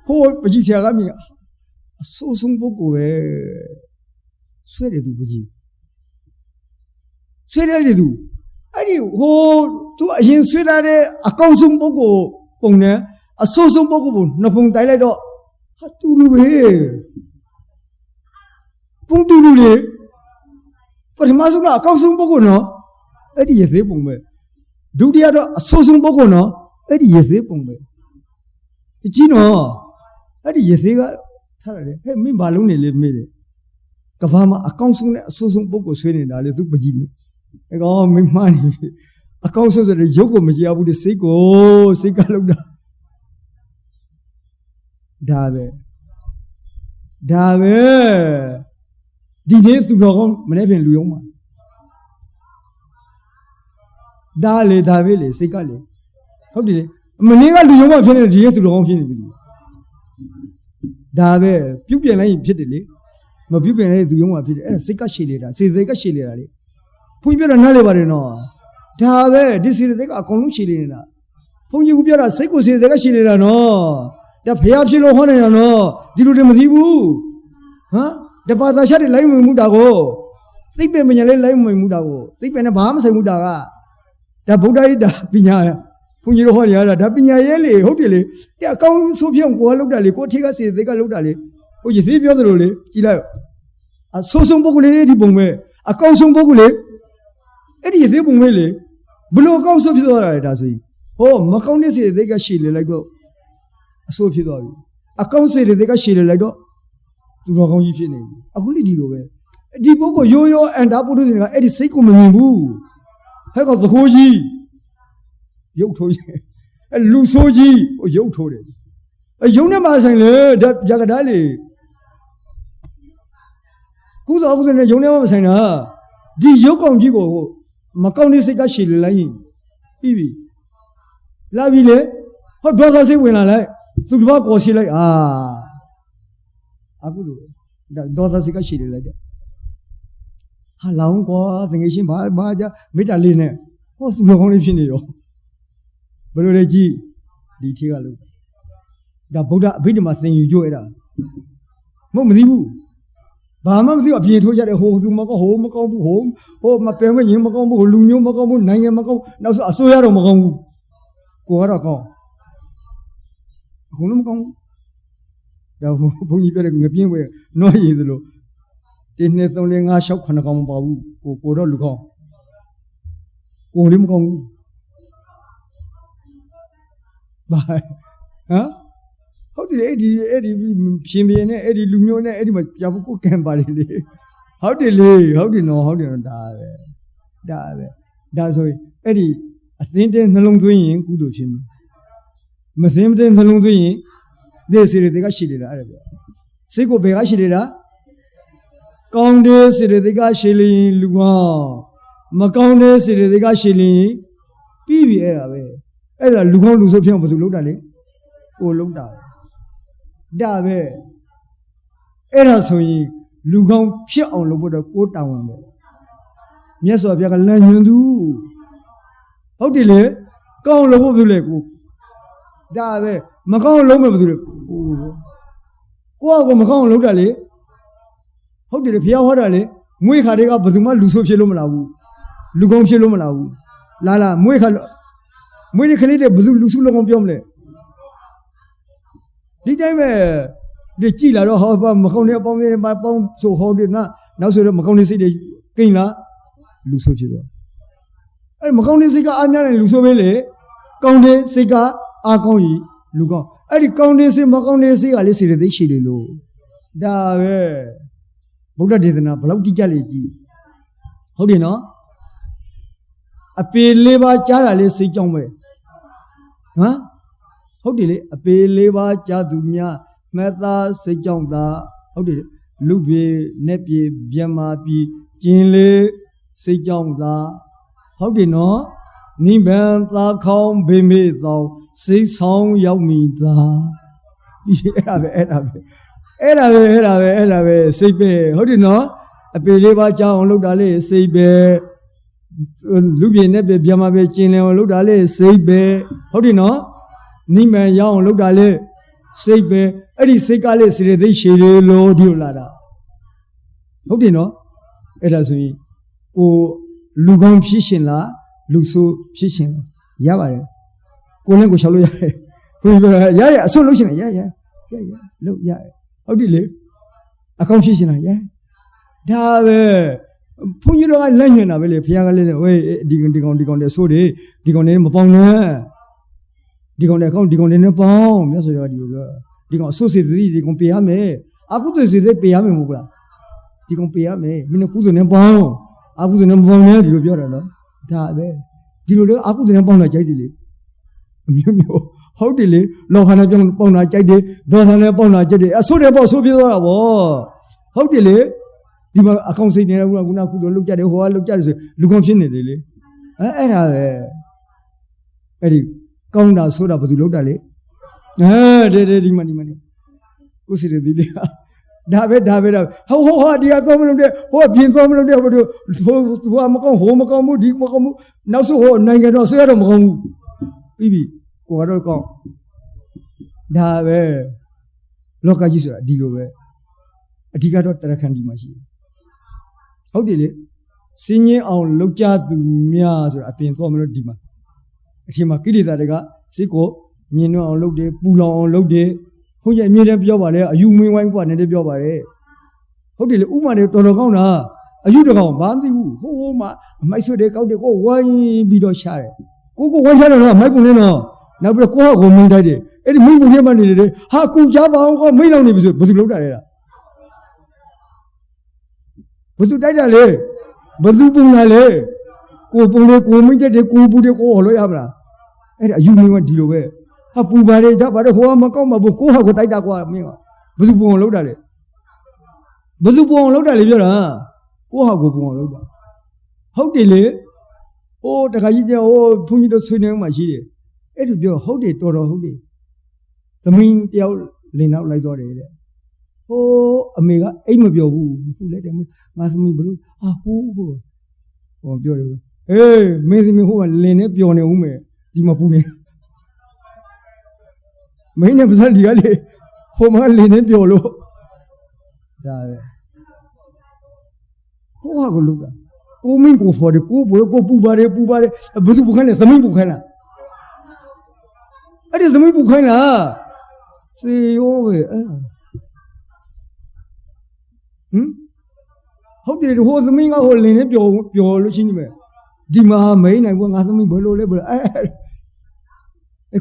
ဟိုပကြီးဆရာကမြင်အဆိုးဆုံးပုဂ္ဂိုလ်ပဲဆွဲတယ်သူပကြီးဆွဲတယ်သူအဲ့ဒီဟိုသူအရင်ဆွဲထားတဲ့အကောင်းဆုံးပုဂ္ဂိုလ်ပုံနဲ့အဆိုးဆုံးပုဂ္ဂိုလ်ပုံနှစ်ပုံတိုက်လိုက်တော့ဟာတူလူပဲပုံတူလူလေပထမဆုံးကအကောင်းဆုံးပုဂ္ဂိုလ်နော်အဲ့ဒီရစေပုံပဲဒုတိယတော့အဆိုးဆုံးပုဂ္ဂိုလ်နော်အဲ့ဒီရစေပုံပဲအကြီးနော်အဲ့ဒီရစေကထားရတယ်ဟဲ့မင်းဘာလုံးနေလဲမေးတယ်ကဘာမှာအကောင်းဆုံးနဲ့အဆိုးဆုံးပုဂ္ဂိုလ်ဆွေးနေတာလေသူပကြီးနေအဲ့ကောင်မင်းမနေအကောင်းဆုံးဆိုတဲ့ရုပ်ကိုမကြည့်ရဘူးဒီစိတ်ကလောက်တာဒါပဲဒီနေ့သူတော်ကောင်းမနေ့ပြင်လူယုံမှာဒါပဲလေစိတ်ကလေဟုတ်တယ်လေမနေ့ကလူယုံမှာဖြစ်နေဒီနေ့သူတော်ကောင်းဖြစ်နေပြီဒါပဲပြုတ်ပြင်လိုက်ရင်ဖြစ်တယ်လေမပြုတ်ပြင်လိုက်သူယုံမှာဖြစ်တယ်အဲ့ဒါစိတ်ကရှည်နေတာစေစိတ်ကရှည်နေတာလေဘုန်းကြီးပြောတာနားလေပါတယ်နော်ဒါပဲဒီစေစိတ်ကအကုန်လုံးရှည်နေတာဘုန်းကြီးကပြောတာစိတ်ကိုစေစိတ်ကရှည်နေတာနော်ဒါဖျားဖြစ်လို့ဟောနေတာနော်ဒီလိုတွေမသိဘူးဟမ်တပါသာရှက်တွေလိုက်မမှုတာကိုစိတ်ပဲမညာလေးလိုက်မမှုတာကိုစိတ်ပဲနဲ့ဘာမှမဆိုင်မှုတာကဒါဗုဒ္ဓရဲ့ဒါပညာဘုန်းကြီးတို့ဟောနေရတာဒါပညာရဲ့လေဟုတ်တယ်လေအကောင်းဆိုးပြောင်းကိုကလောက်တာလေကိုအထက်ကစေစိတ်ကလောက်တာလေဟိုရသေးပြောသလိုလေကြည်လိုက်အဆိုးဆုံးပုဂ္ဂိုလ်လေးဒီပုံပဲအကောင်းဆုံးပုဂ္ဂိုလ်လေးအဲ့ဒီရသေးပုံပဲလေဘလို့အကောင်းဆုံးဖြစ်သွားတာလေဒါဆိုရင်ဟောမကောင်းတဲ့စေစိတ်ကရှည်လေလိုက်တော့အဆိုးဖြစ်သွားပြီအကောင်းစေစိတ်ကရှည်လေလိုက်တော့သူတော်ကောင်းကြီးဖြစ်နေပြီအခုလိဒီလိုပဲဒီပုဂ္ဂိုလ်ရိုးအန်တာပုထုဇဉ်ကအဲ့ဒီစိတ်ကိုမမြင်ဘူးဟဲ့ကောင်သခိုးကြီးရုပ်ထိုးကြီးလူဆိုးကြီးရုပ်ထိုးတယ်ရုံနဲ့မဆိုင်လေဒါရကတားလေကုသိုလ်ကုသိုလ်နဲ့ရုံနဲ့မဆိုင်တာဒီရုပ်ကောင်ကြီးကိုမကောင်းတဲ့စိတ်ကရှည်လေလိုက်ရင်ပြီးပြီလာပြီလေဟောဒေါသစိတ်ဝင်လာလိုက်သူတစ်ပါးကိုရှည်လိုက်အခုလိုဒေါသစိတ်ကရှည်လေလိုက်တယ်ဟာလောင်းကွာသင်္ကေရှင်းဘာကြမေတ္တာလေးနဲ့ဟောသူတော်ကောင်းလေးဖြစ်နေရောဘယ်လိုလဲကြည့်ဒီထီကလို့ဒါဗုဒ္ဓအဘိဓမ္မာသင်ယူကြအဲ့ဒါမသိဘူးဘာမှမသိဘူးအပြင်ထိုးကြတယ်ဟိုသူမကောင်းဟိုမကောင်းဘူးဟိုမပယ်မရင်မကောင်းဘူးဟိုလူမျိုးမကောင်းဘူးနိုင်ငံမကောင်းနောက်ဆိုအစိုးရတော့မကောင်းဘူးကိုကတော့ကောင်းအခုလည်းမကောင်းဒါဘုန်းကြီးပြောတယ်ငပြင်းဝဲနှောရည်သလို တင်း3 4 5 6 9ကောင်မပါဘူးကိုတော့လူကောင်းကိုလည်းမကောင်းဘူးဘာဟမ်ဟုတ်တယ်အဲ့ဒီရှင်ပြင်းနဲ့အဲ့ဒီလူမျိုးနဲ့အဲ့ဒီမှာကြာဖို့ကိုကန်ပါတယ်လေဟုတ်တယ်လေဟုတ်တယ်နော်ဒါပဲဒါဆိုရင်အဲ့ဒီအသင်းတဲ့နှလုံးသွင်းရင်ကုသိုလ်ဖြစ်မယ်မသင်းတဲ့နှလုံးသွင်းရင်ဒီစေရတွေကရှိနေတာအဲ့ဒါပြောစိတ်ကိုဘယ်ကရှိနေတာကောင်းတဲ့စေရတွေကရှိရင်လူကောင်းမကောင်းတဲ့စေရတွေကရှိရင်ပြီးပြီအဲ့ဒါပဲအဲ့ဒါလူကောင်းလူဆိုဖြစ်အောင်ဘယ်သူလုပ်တာလဲကိုလုပ်တာဒါပဲအဲ့ဒါဆိုရင်လူကောင်းဖြစ်အောင်လုပ်ဖို့တော့ကိုတောင်းဝင်ပဲမြတ်စွာဘုရားကလမ်းညွှန်သူဟုတ်တယ်လေကောင်းလို့ဘယ်သူလဲကိုဒါပဲမကောင်းလုံးမဲ့ဘယ်သူလဲကိုကမကောင်းလုပ်တာလေဟုတ်တယ်လေဘုရားဟောတာလေမွေးခါတွေကဘယ်သူမှလူဆိုးဖြစ်လို့မလာဘူးလူကောင်းဖြစ်လို့မလာဘူးလာမွေးခါမွေးတဲ့ကလေးတွေဘယ်သူလူစုလုံးအောင်ပြောမလဲဒီတိုင်းပဲဒီကြည်လာတော့ဟောမကောင်းတဲ့အပေါင်းတွေပေါင်းဆိုဟောတယ်နောက်ဆိုတော့မကောင်းတဲ့စိတ်တွေကိန်းလာလူဆိုးဖြစ်တော့အဲ့မကောင်းတဲ့စိတ်ကအားများတယ်လူဆိုးပဲလေကောင်းတဲ့စိတ်ကအားကောင်းရင်လူကောင်းအဲ့ဒီကောင်းတဲ့စိတ်မကောင်းတဲ့စိတ်ကလည်းစေတသိက်ရှိတယ်လို့ဒါပဲဗုဒ္ဓဒေသနာဘယ်လောက်တိကျလေကြည့်ဟုတ်တယ်နော်အပေ၄ပါးကြားတာလေစိတ်ကြောင်းပဲဟမ်ဟုတ်တယ်လေအပေ၄ပါးကြားသူများမသာစိတ်ကြောင်းသာဟုတ်တယ်လူပြေနဲ့ပြေမြတ်မာပြေကျင်လေစိတ်ကြောင်းသာဟုတ်တယ်နော်နိဗ္ဗာန်သာခေါင်းဘေမေသောစိတ်ဆောင်ရောက်မိသာအဲ့ဒါပဲစိတ်ပဲဟုတ်တယ်နော်အပေလေးပါးကြောင်းအောင်လုပ်တာလေစိတ်ပဲလူပြေနဲ့ပြမပဲကျင်လည်အောင်လုပ်တာလေစိတ်ပဲဟုတ်တယ်နော်နိမ္မန်ရအောင်လုပ်တာလေစိတ်ပဲအဲ့ဒီစိတ်ကလေစေတသိက်ရှိတယ်လို့ဒီလိုလာတာဟုတ်တယ်နော်အဲ့ဒါဆိုရင်ကိုလူကောင်းဖြစ်ရှင်လားလူဆိုးဖြစ်ရှင်လားရပါတယ်ကိုလည်းကိုရှောက်လို့ရတယ်ဘုရားရအဆွတ်လုပ်ရှင်ရလုပ်ရဟုတ်တယ်လေအကောင်းဖြစ်ရှင်လားရဒါပဲဘုန်းကြီးတို့ကလက်ညွှန်တာပဲလေဘုရားကလည်းဝေးဒီကောင်တဲ့ဆိုးတယ်ဒီကောင်နဲ့မပေါင်းနဲ့ဒီကောင်တဲ့အကောင်းဒီကောင်နဲ့ပေါင်းမြတ်စွာဘုရားဒီလိုပြောဒီကောင်အဆွတ်စေတသိက်ဒီကောင်ပေးရမယ်အခုတည်းစေတသိက်ပေးရမယ်မဟုတ်လားဒီကောင်ပေးရမယ်မင်းတို့ကုသိုလ်နဲ့ပေါင်းအခုတည်းနဲ့မပေါင်းနဲ့ဒီလိုပြောတာနော်ဒါပဲဒီလိုလေအခုတည်းနဲ့ပေါင်းတာကြိုက်တယ်လေအမျိုးဟုတ်တယ်လေလောဟနဲ့ပြောင်းပေါင်းတာကြိုက်တယ်ဒေါသနဲ့ပေါင်းတာကြိုက်တယ်အဆွတ်နဲ့ပေါင်းဆိုးပြေသွားတာဗောဟုတ်တယ်လေဒီမှာအကောင့်စိတ်နေတာခုနကုသိုလ်လုပ်ကြတယ်ဟိုကလုပ်ကြတယ်ဆိုလူကောင်းဖြစ်နေတယ်လေအဲ့ဒါပဲအဲ့ဒီကောင်းတာဆိုတာဘယ်သူလုပ်တာလဲဒီမှာကိုစီရသည်လေဒါပဲဟိုဒီကသွားမလို့တဲ့ဟိုကပြင်သွားမလို့တဲ့ဟိုကမကောင်းဟိုမကောင်းဘူးဒီမကောင်းဘူးနောက်ဆုံးဟိုနိုင်ငံတော်ဆွဲရတော့မကောင်းဘူးပြီးပြီကိုကတော့ကောင်းဒါပဲလောကကြီးဆိုတာဒီလိုပဲအဓိကတော့တရခန္တီမှာရှိတယ်ဟုတ်တယ်လေစင်းရင်အောင်လောက်ကြသူများဆိုတာအပြင်သွားမလို့ဒီမှာအထင်မှာကိလေသာတွေကစိတ်ကိုမြင်တော့အောင်လုပ်တယ်ပူလောင်အောင်လုပ်တယ်ဘုန်းကြီးအမြဲတမ်းပြောပါလေအယူမင်းဝိုင်းကွာနေတယ်ပြောပါတယ်ဟုတ်တယ်လေဥမာတွေတော်တော်ကောင်းတာအယူတကောင်ဘာမသိဘူးဟိုမှာအမိုက်ဆွတ်တွေကောက်တယ်ကိုဝိုင်းပြီးတော့ရှာတယ်ကိုဝိုင်းရှာတော့မိုက်ပုံနဲ့တော့နောက်ပြီးတော့ကိုဟာကိုမင်းတိုက်တယ်အဲ့ဒီမင်းပုံထဲမှာနေတယ်ဟာကူကြပါအောင်ကောမိတ်လောင်နေပြီဆိုဘယ်သူလုပ်တာလဲလားဘယ်သူတိုက်တာလဲဘယ်သူပုံလာလဲကိုပုံလေးကိုမင်းတိုက်တယ်ကိုပူတယ်ကိုဟောလို့ရပါလားအဲ့ဒါအယူမင်းကဒီလိုပဲဟာပူပါတယ်ကြပါတယ်ဟိုကမကောက်မှာဘူးကိုဟာကိုတိုက်တာကွာမင်းကဘယ်သူပုံအောင်လုပ်တာလဲဘယ်သူပုံအောင်လုပ်တာလဲပြောတာကိုဟာကိုပုံအောင်လုပ်တာဟုတ်တယ်လေဟိုတခါကြီးကျဟိုဘုန်းကြီးတို့ဆွေးနွေးမှရှိတယ်အဲ့ဒီပြောဟုတ်တယ်တော်ဟုတ်တယ်သမင်းတယောက်လင်နောက်လိုက်သွားတယ်တဲ့ဟိုအမေကအိတ်မပြောဘူးခုလိုက်တယ်ငါသမီးဘလို့ဟိုပြောတယ်အေးမင်းသမီးဟိုကလင်နဲ့ပျော်နေဦးမယ်ဒီမှာပူနေမင်းနဲ့ပါစဒီကလေဟိုမှာလင်နဲ့ပျော်လို့ဒါပဲကိုဟာကိုလုပ်တာကိုမင်းကိုဖော်တယ်ကိုဘလို့ကိုပူပါတယ်ဘယ်သူပူခိုင်းလဲသမီးပူခိုင်းလားအဲ့ဒီသမီးပူခိုင်းလားစေရောပဲ ဟုတ်တယ်ဟိုသမီးကဟိုလင်းနဲ့ပျော်လို့ရှိနေမယ်ဒီမှာမိန်နိုင်ဘောငါသမီးဘလို့လဲဘလို့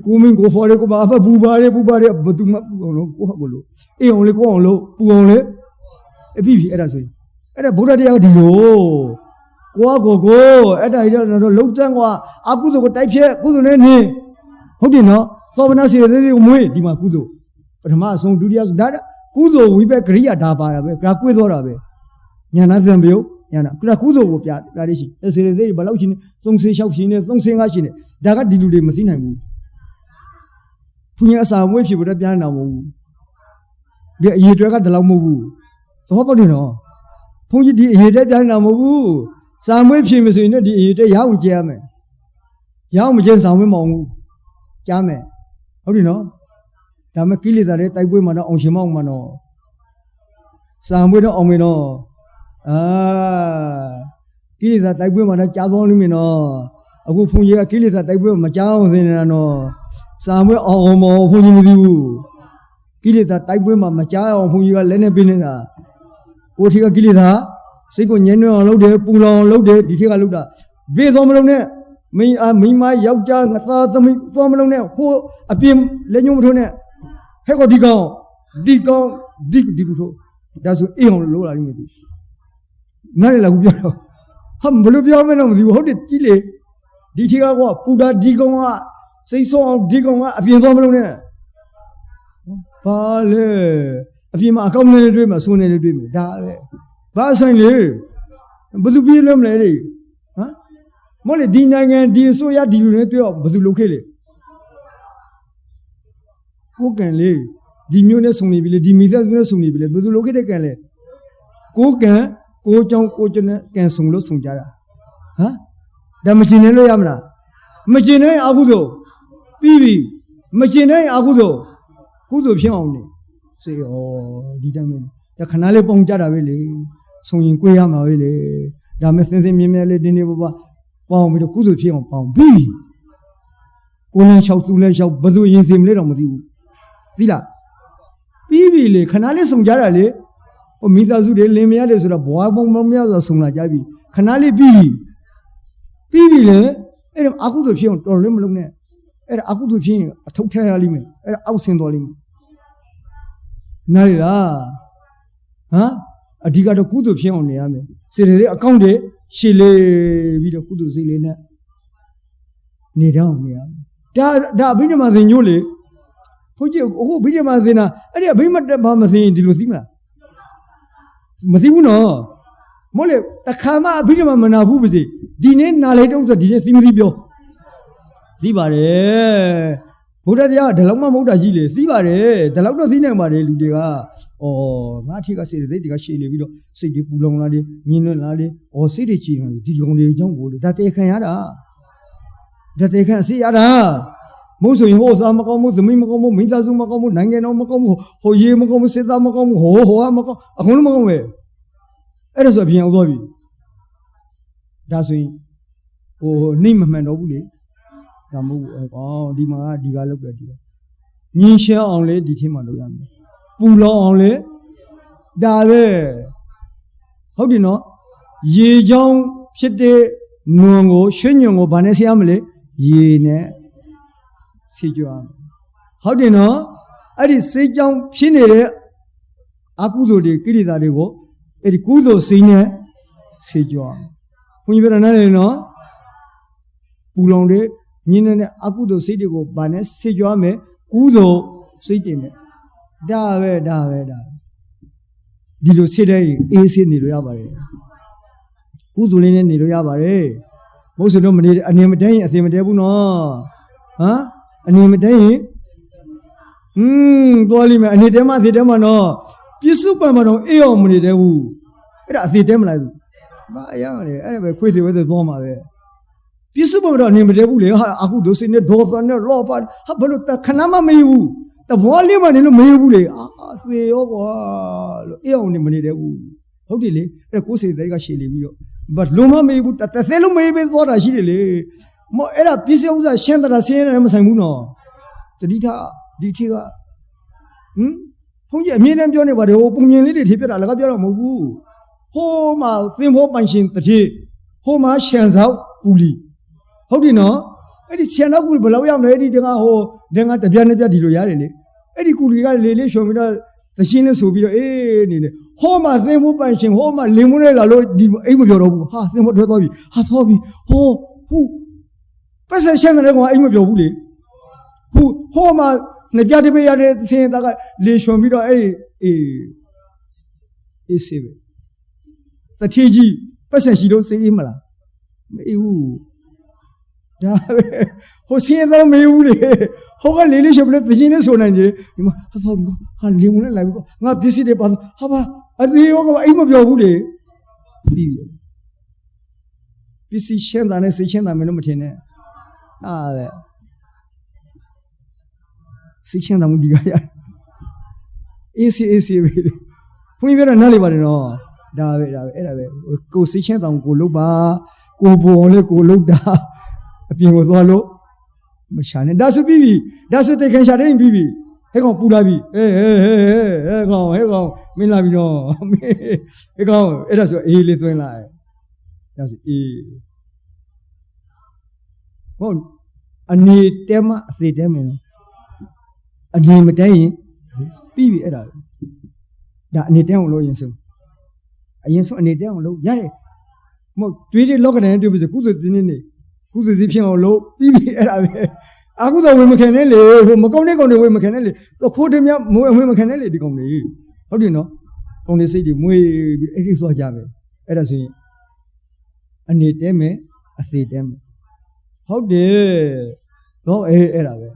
ကိုမင်းကိုဖော်ရဲကိုဘာဖဘူပါရဲဘသူမပူအောင်လို့ကိုဟုတ်လို့အေးအောင်လေကိုအောင်လို့ပူအောင်လေအပြီအဲ့ဒါဆိုရင်အဲ့ဒါဗုဒ္ဓတရားဒီလိုကိုအဲ့ဒါကြီးတော့လုံးတန်းကွာအကုသိုလ်ကိုတိုက်ဖြဲကုသိုလ်နဲ့နေဟုတ်တယ်နော်သောဗနာစီရသေးသေးကိုမွေးဒီမှာကုသိုလ်ပထမအဆုံးဒုတိယဆုံးဒါကုသိုလ်ဝိဘက်ကရိယာဒါပါတာပဲဒါကွေးသွားတာပဲညာနာစံပြုတ်ညာနာကုသိုလ်ကိုပြရရှိစီရသေးဘယ်လောက်ရှိနေ36ရှိနေ35ရှိနေဒါကဒီလူတွေမသိနိုင်ဘူးဘုရားအစာမွေးဖြစ်ဖို့ပြန်လာမဟုတ်ဘူးဒီအရေးတွေကဒီလောက်မဟုတ်ဘူးသဘောပေါက်တယ်နော်ဘုန်းကြီးဒီအရေးတွေပြန်လာမဟုတ်ဘူးစာမွေးဖြစ်မဆိုရင်ဒီအရေးတွေရအောင်ကြရမယ်ရအောင်မကျင်းစာမွေးမအောင်ဘူးကြားမယ်ဟုတ်တယ်နော်ဒါမှကိလေသာတွေတိုက်ပွဲမှာတော့အောင်ရှင်မောင်းမှာတော့စာမွေးတော့အောင်မင်းတော့ကိလေသာတိုက်ပွဲမှာတော့ကြားသွားလိမ့်မယ်နော်အခုဘုန်းကြီးကကိလေသာတိုက်ပွဲမကြားအောင်သင်နေတာနော်စာမွေးအောင်မဘုန်းကြီးမသိဘူးကိလေသာတိုက်ပွဲမှာမကြားအောင်ဘုန်းကြီးကလည်းနဲ့ပြနေတာကိုထီကကိလေသာစိတ်ကိုညှင်းနှွမ်းအောင်လုပ်တယ်ပူလောင်အောင်လုပ်တယ်ဒီထက်ကလုပ်တာဘေးသောမလုံးနဲ့မိမယောက်ျားငါသားသမီးသောမလုံးနဲ့ဟိုအပြင်လက်ညှိုးမထိုးနဲ့ဟဲ့ကောဒီကောင်ဒီလိုထိုးဒါဆိုအေးအောင်လို့လာလိမ့်မယ်သူနားလေလာခုပြောတော့ဟာဘယ်လိုပြောမလဲတော့မသိဘူးဟုတ်တယ်ကြည့်လေဒီထက်ကကွာပူတာဒီကောင်ကစိတ်ဆောအောင်ဒီကောင်ကအပြင်သောမလုံးနဲ့ဘာလဲအပြင်မှာအကောင့်နဲ့တွေ့မှာစုံနေတွေ့မှာဒါပဲဘာဆိုင်လေဘယ်သူပြေးလို့မလဲလေဟမ်မောလေဒီနိုင်ငံဒီအစိုးရဒီလူတွေတွေ့တော့ဘယ်သူလုပ်ခဲ့လေကိုကန်လေဒီမျိုးနဲ့စုံနေပြီလေဒီမိသားစုနဲ့စုံနေပြီလေဘယ်သူလုပ်ခဲ့တဲ့ကန်လေကိုကန်ကိုကြောင့်ကိုကျနဲ့ကန်စုံလို့စုံကြတာဟမ်ဒါမကျင်နေလို့ရမလားမကျင်နိုင်အာဟုသောပြီးပြီမကျင်နိုင်အာဟုသောကုသိုလ်ဖြစ်အောင်နေစေဩဒီတိုင်းပဲဒါခဏလေးပုံကြတာပဲလေဆုံရင်ကိုရမှာပဲလေဒါမဲ့စင်စင်မြင်းမြဲလေးတင်းနေပေါင်းပြီးတော့ကုသိုလ်ဖြစ်အောင်ပေါင်းပြီးကိုလည်းလျှောက်သူလည်းလျှောက်ဘယ်သူရင်စီမလဲတော့မသိဘူးသိလားပြီးပြီလေခဏလေးဆုံကြတာလေဟိုမိသားစုတွေလင်မရတယ်ဆိုတော့ဘွားပုံမများဆိုဆုံလာကြပြီခဏလေးပြီးပြီလေအဲ့ဒါအကုသိုလ်ဖြစ်အောင်တော်လည်းမလုပ်နဲ့အဲ့ဒါအကုသိုလ်ဖြစ်ရင်အထုပ်ထည့်ရလိမ့်မယ်အဲ့ဒါအောက်ဆင်းသွားလိမ့်မယ်နားရလားဟမ်အဓိကတော့ကုသိုလ်ဖြစ်အောင်နေရမယ်စေတသိက်အကောင့်တွေရှည်လေးပြီးတော့ကုသိုလ်စိတ်လေးနဲ့နေတော့နေရမယ်ဒါအဘိဓမ္မာသင်ညို့လေဘုန်းကြီးအခုအဘိဓမ္မာသင်တာအဲ့ဒီအဘိဓမ္မာမသင်ရင်ဒီလိုသိမလားမသိဘူးနော်မို့လေတခါမှအဘိဓမ္မာမနာဘူးပါစေဒီနေ့နားလေတုံးဆိုဒီနေ့သိမသိပြောသိပါတယ်ဗုဒ္ဓတရားကဒီလောက်မှမဟုတ်တာကြီးလေသိပါတယ်ဒီလောက်တော့သိနိုင်ပါတယ်လူတွေကငါအထက်ကစိတ်တွေကရှည်နေပြီးတော့စိတ်တွေပူလောင်လာတယ်ညင်းလွန်းလာတယ်စိတ်တွေချီနေဒီကောင်တွေအကြောင်းကိုဒါတေခံရတာဒါတေခံစီရတာမဟုတ်ဆိုရင်ဟိုစားမကောင်းဘူးသမီးမကောင်းဘူးမိသားစုမကောင်းဘူးနိုင်ငံတော်မကောင်းဘူးဟိုရေးမကောင်းဘူးစစ်သားမကောင်းဘူးဟိုကမကောင်းအကုန်လုံးမကောင်းပဲအဲ့ဒါဆိုပြင်အောင်သွားပြီဒါဆိုရင်ဟိုနှိမ့်မမှန်တော့ဘူးလေဒါမဟုတ်ဘူးဒီမှာဒီကလောက်ပဲဒီညင်းရှင်းအောင်လေဒီထင်းမှာလုပ်ရမယ်ပူလောင်အောင်လေဒါပဲဟုတ်တယ်နော်ရေချောင်းဖြစ်တဲ့နွံကိုရွှေညွံကိုဗာနဲ့ဆရာမလဲရေနဲ့ဆေးကြွအောင်ဟုတ်တယ်နော်အဲ့ဒီဆေးကြောင်းဖြစ်နေတဲ့အကုသိုလ်တွေကိလေသာတွေကိုအဲ့ဒီကုသိုလ်စိတ်နဲ့ဆေးကြွအောင်ဘုန်းကြီးပြောတာနားလည်နော်ပူလောင်တဲ့ညင်းတဲ့အကုသိုလ်စိတ်တွေကိုဗာနဲ့ဆေးကြွမယ်ကုသိုလ်စိတ်တွေနဲ့ဒါပဲဒီလိုဆေးတဲ့အေးဆေးနေလို့ရပါတယ်ကုသိုလ်လေးနဲ့နေလို့ရပါတယ်မဟုတ်ဆိုတော့မနေအနေမတိုင်းရင်အစင်မတဲဘူးနော်ဟမ်အနေမတိုင်းရင်သွားလိမ့်မယ်အနေတဲမှအစီတဲမှနော်ပြစ္ဆုတ်ပံမှာတော့အေးအောင်မနေတဲဘူးအဲ့ဒါအစီတဲမလိုက်ဘူးဘာအရာလဲအဲ့ဒါပဲခွေးစီဝဲသွားမှာပဲပြစ္ဆုတ်ပံမှာတော့အနေမတဲဘူးလေဟာအခုဒုစိနဲ့ဒေါသနဲ့လောဘဟာဘလို့ခဏမှမယူဘူးတဘောလေးမှနေလို့မယူဘူးလေစေရောကွာလို့အေးအောင်နေမနေတဲဘူးဟုတ်တယ်လေအဲ့ကိုယ်စိတ်တွေကရှည်နေပြီးတော့ဘာလုံးမမေးဘူးတသက်လုံးမေးပေးသွားတာရှိတယ်လေမောအဲ့ဒါပြည့်စုံဥစ္စာရှင်းတာဆင်းရဲတယ်မဆိုင်ဘူးနော်တတိထဒီထက်ကဘုန်းကြီးအမြင်နဲ့ပြောနေပါတယ်ဟိုပုံမြင်လေးတွေထေပြတာလည်းကပြောတော့မဟုတ်ဘူး ဟိုမှာသင်္ဘောပိုင်ရှင်တတိဟိုမှာရှန်ဆောက်ကူလီဟုတ်တယ်နော်အဲ့ဒီရှန်နောက်ကူလီဘယ်လောက်ရောက်လဲအဲ့ဒီတကဟိုတပြက်နှစ်ပြက်ဒီလိုရတယ်လေအဲ့ဒီကူလီကလေလေးရှုံပြီးတော့သရှင်နဲ့ဆိုပြီးတော့အေးနေတယ်ဟိုမှာသင်္ဘောပိုင်ရှင်ဟိုမှာလင်မွန်းနဲ့လာလို့ဒီအိမ်မပြောတော့ဘူးဟာသင်္ဘောထွက်သွားပြီဟာသွားပြီဟိုပတ်စံရှန်တဲ့ကောင်အိမ်မပြောဘူးလေဟိုမှာနှစ်ပြတပေးရတဲ့သင်သားကလေရှုံပြီးတော့အေးစေပဲတတိကြီးပတ်စံရှိလို့စေးမလားမအေးဘူးဒါပဲဟိုဆင်းရဲတော့မေးဘူးလေဟိုကလေးလေးရှုပ်လို့သင်နဲ့ဆိုနိုင်တယ်ဒီမှာဟာပြီဟာလင်ဝင်လိုက်ပြီငါပစ္စည်းတွေပါဟာပါအသေးရောကအိမ်မပြောဘူးလေပြီးပြီပစ္စည်းရှင်းတာနဲ့စိတ်ရှင်းတာမင်းတို့မထင်နဲ့ဟာတဲ့စိတ်ရှင်းတာမှဒီကရအေးပဲဘုန်းကြီးပြောတော့နားလေပါတယ်နော်ဒါပဲအဲ့ဒါပဲကိုစိတ်ရှင်းတောင်ကိုလုပ်ပါကိုပုံအောင်လေကိုလုပ်တာအပြင်ကိုသွားလို့မရှာနဲ့ဒါဆိုပြီးပြီဒါဆိုတိတ်ခန့်ရှာတဲ့ပြီးပြီဟဲ့ကောင်ပူလာပြီဟဲ့ကောင်မင်းလာပြီတော့ဟဲ့ကောင်အဲ့ဒါဆိုအေးလေးသွင်းလိုက်ဒါဆိုအေးဟုတ်အနေတဲမအစေတဲမင်းအနေမတဲရင်ပြီးပြီအဲ့ဒါအနေတဲအောင်လို့ရင်ဆုံးအရင်ဆုံးအနေတဲအောင်လို့ရတယ်မဟုတ်တွေးတဲ့လောကနဲ့တွေ့ပြီဆိုကုသိုလ်တင်းနေကုသိုလ်စီဖြစ်အောင်လို့ပြီးပြီအဲ့ဒါပဲအခုတော့ဝင်မခံနဲ့လေဟိုမကုန်းတဲ့ကောင်တွေဝင်မခံနဲ့လေခိုးတယ်များဝင်မခံနဲ့လေဒီကောင်တွေဟုတ်တယ်နော်ကောင်တွေစိတ်တွေမွေးပြီးအဲ့ဒီသွားကြပဲအဲ့ဒါဆိုရင်အနေတဲမယ်အစေတဲမယ်ဟုတ်တယ်တော့အဲ့ဒါပဲ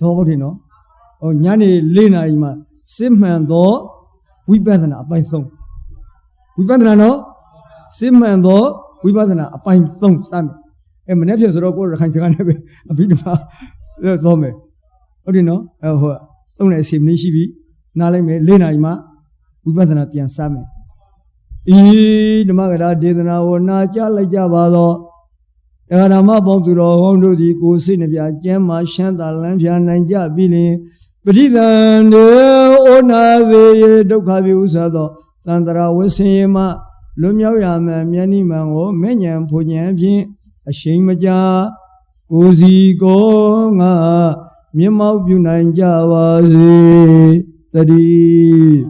တော့ဟုတ်တယ်နော်ဟိုညနေ၄နာရီမှာစစ်မှန်သောဝိပဿနာအပိုင်း၃ဝိပဿနာနော်စစ်မှန်သောဝိပဿနာအပိုင်း၃စမ်းမယ်မနေ့ဖြစ်ဆိုတော့ကိုယ်ရခိုင်စကားနဲ့ပဲအဘိဓမ္မာသောမယ်ဟုတ်တယ်နော်ဟိုသုံးတဲ့အစီအမင်းရှိပြီနားလိုက်မယ်၄နာရီမှဝိပဿနာပြန်စမယ်ဓမ္မကရာဒေသနာဝနာကြားလိုက်ကြပါသောတရားဓမ္မပေါင်းသူတော်ဟောင်းတို့သည်ကိုယ်စိတ်နှပြကျမ်းမာရှမ်းသာလန်းဖြာနိုင်ကြပြီလင်ပဋိသန္ဓေဩနာစေဒုက္ခပြုဥသောသန္တရာဝဆင်းရမလွတ်မြောက်ရမယ်မြတ်နိမန်ကိုမဲ့ညံဖွဉဏ်ဖြင့်အရှိန်မကြာကိုစီကိုငါမျက်မှောက်ပြုနိုင်ကြပါစေတည်း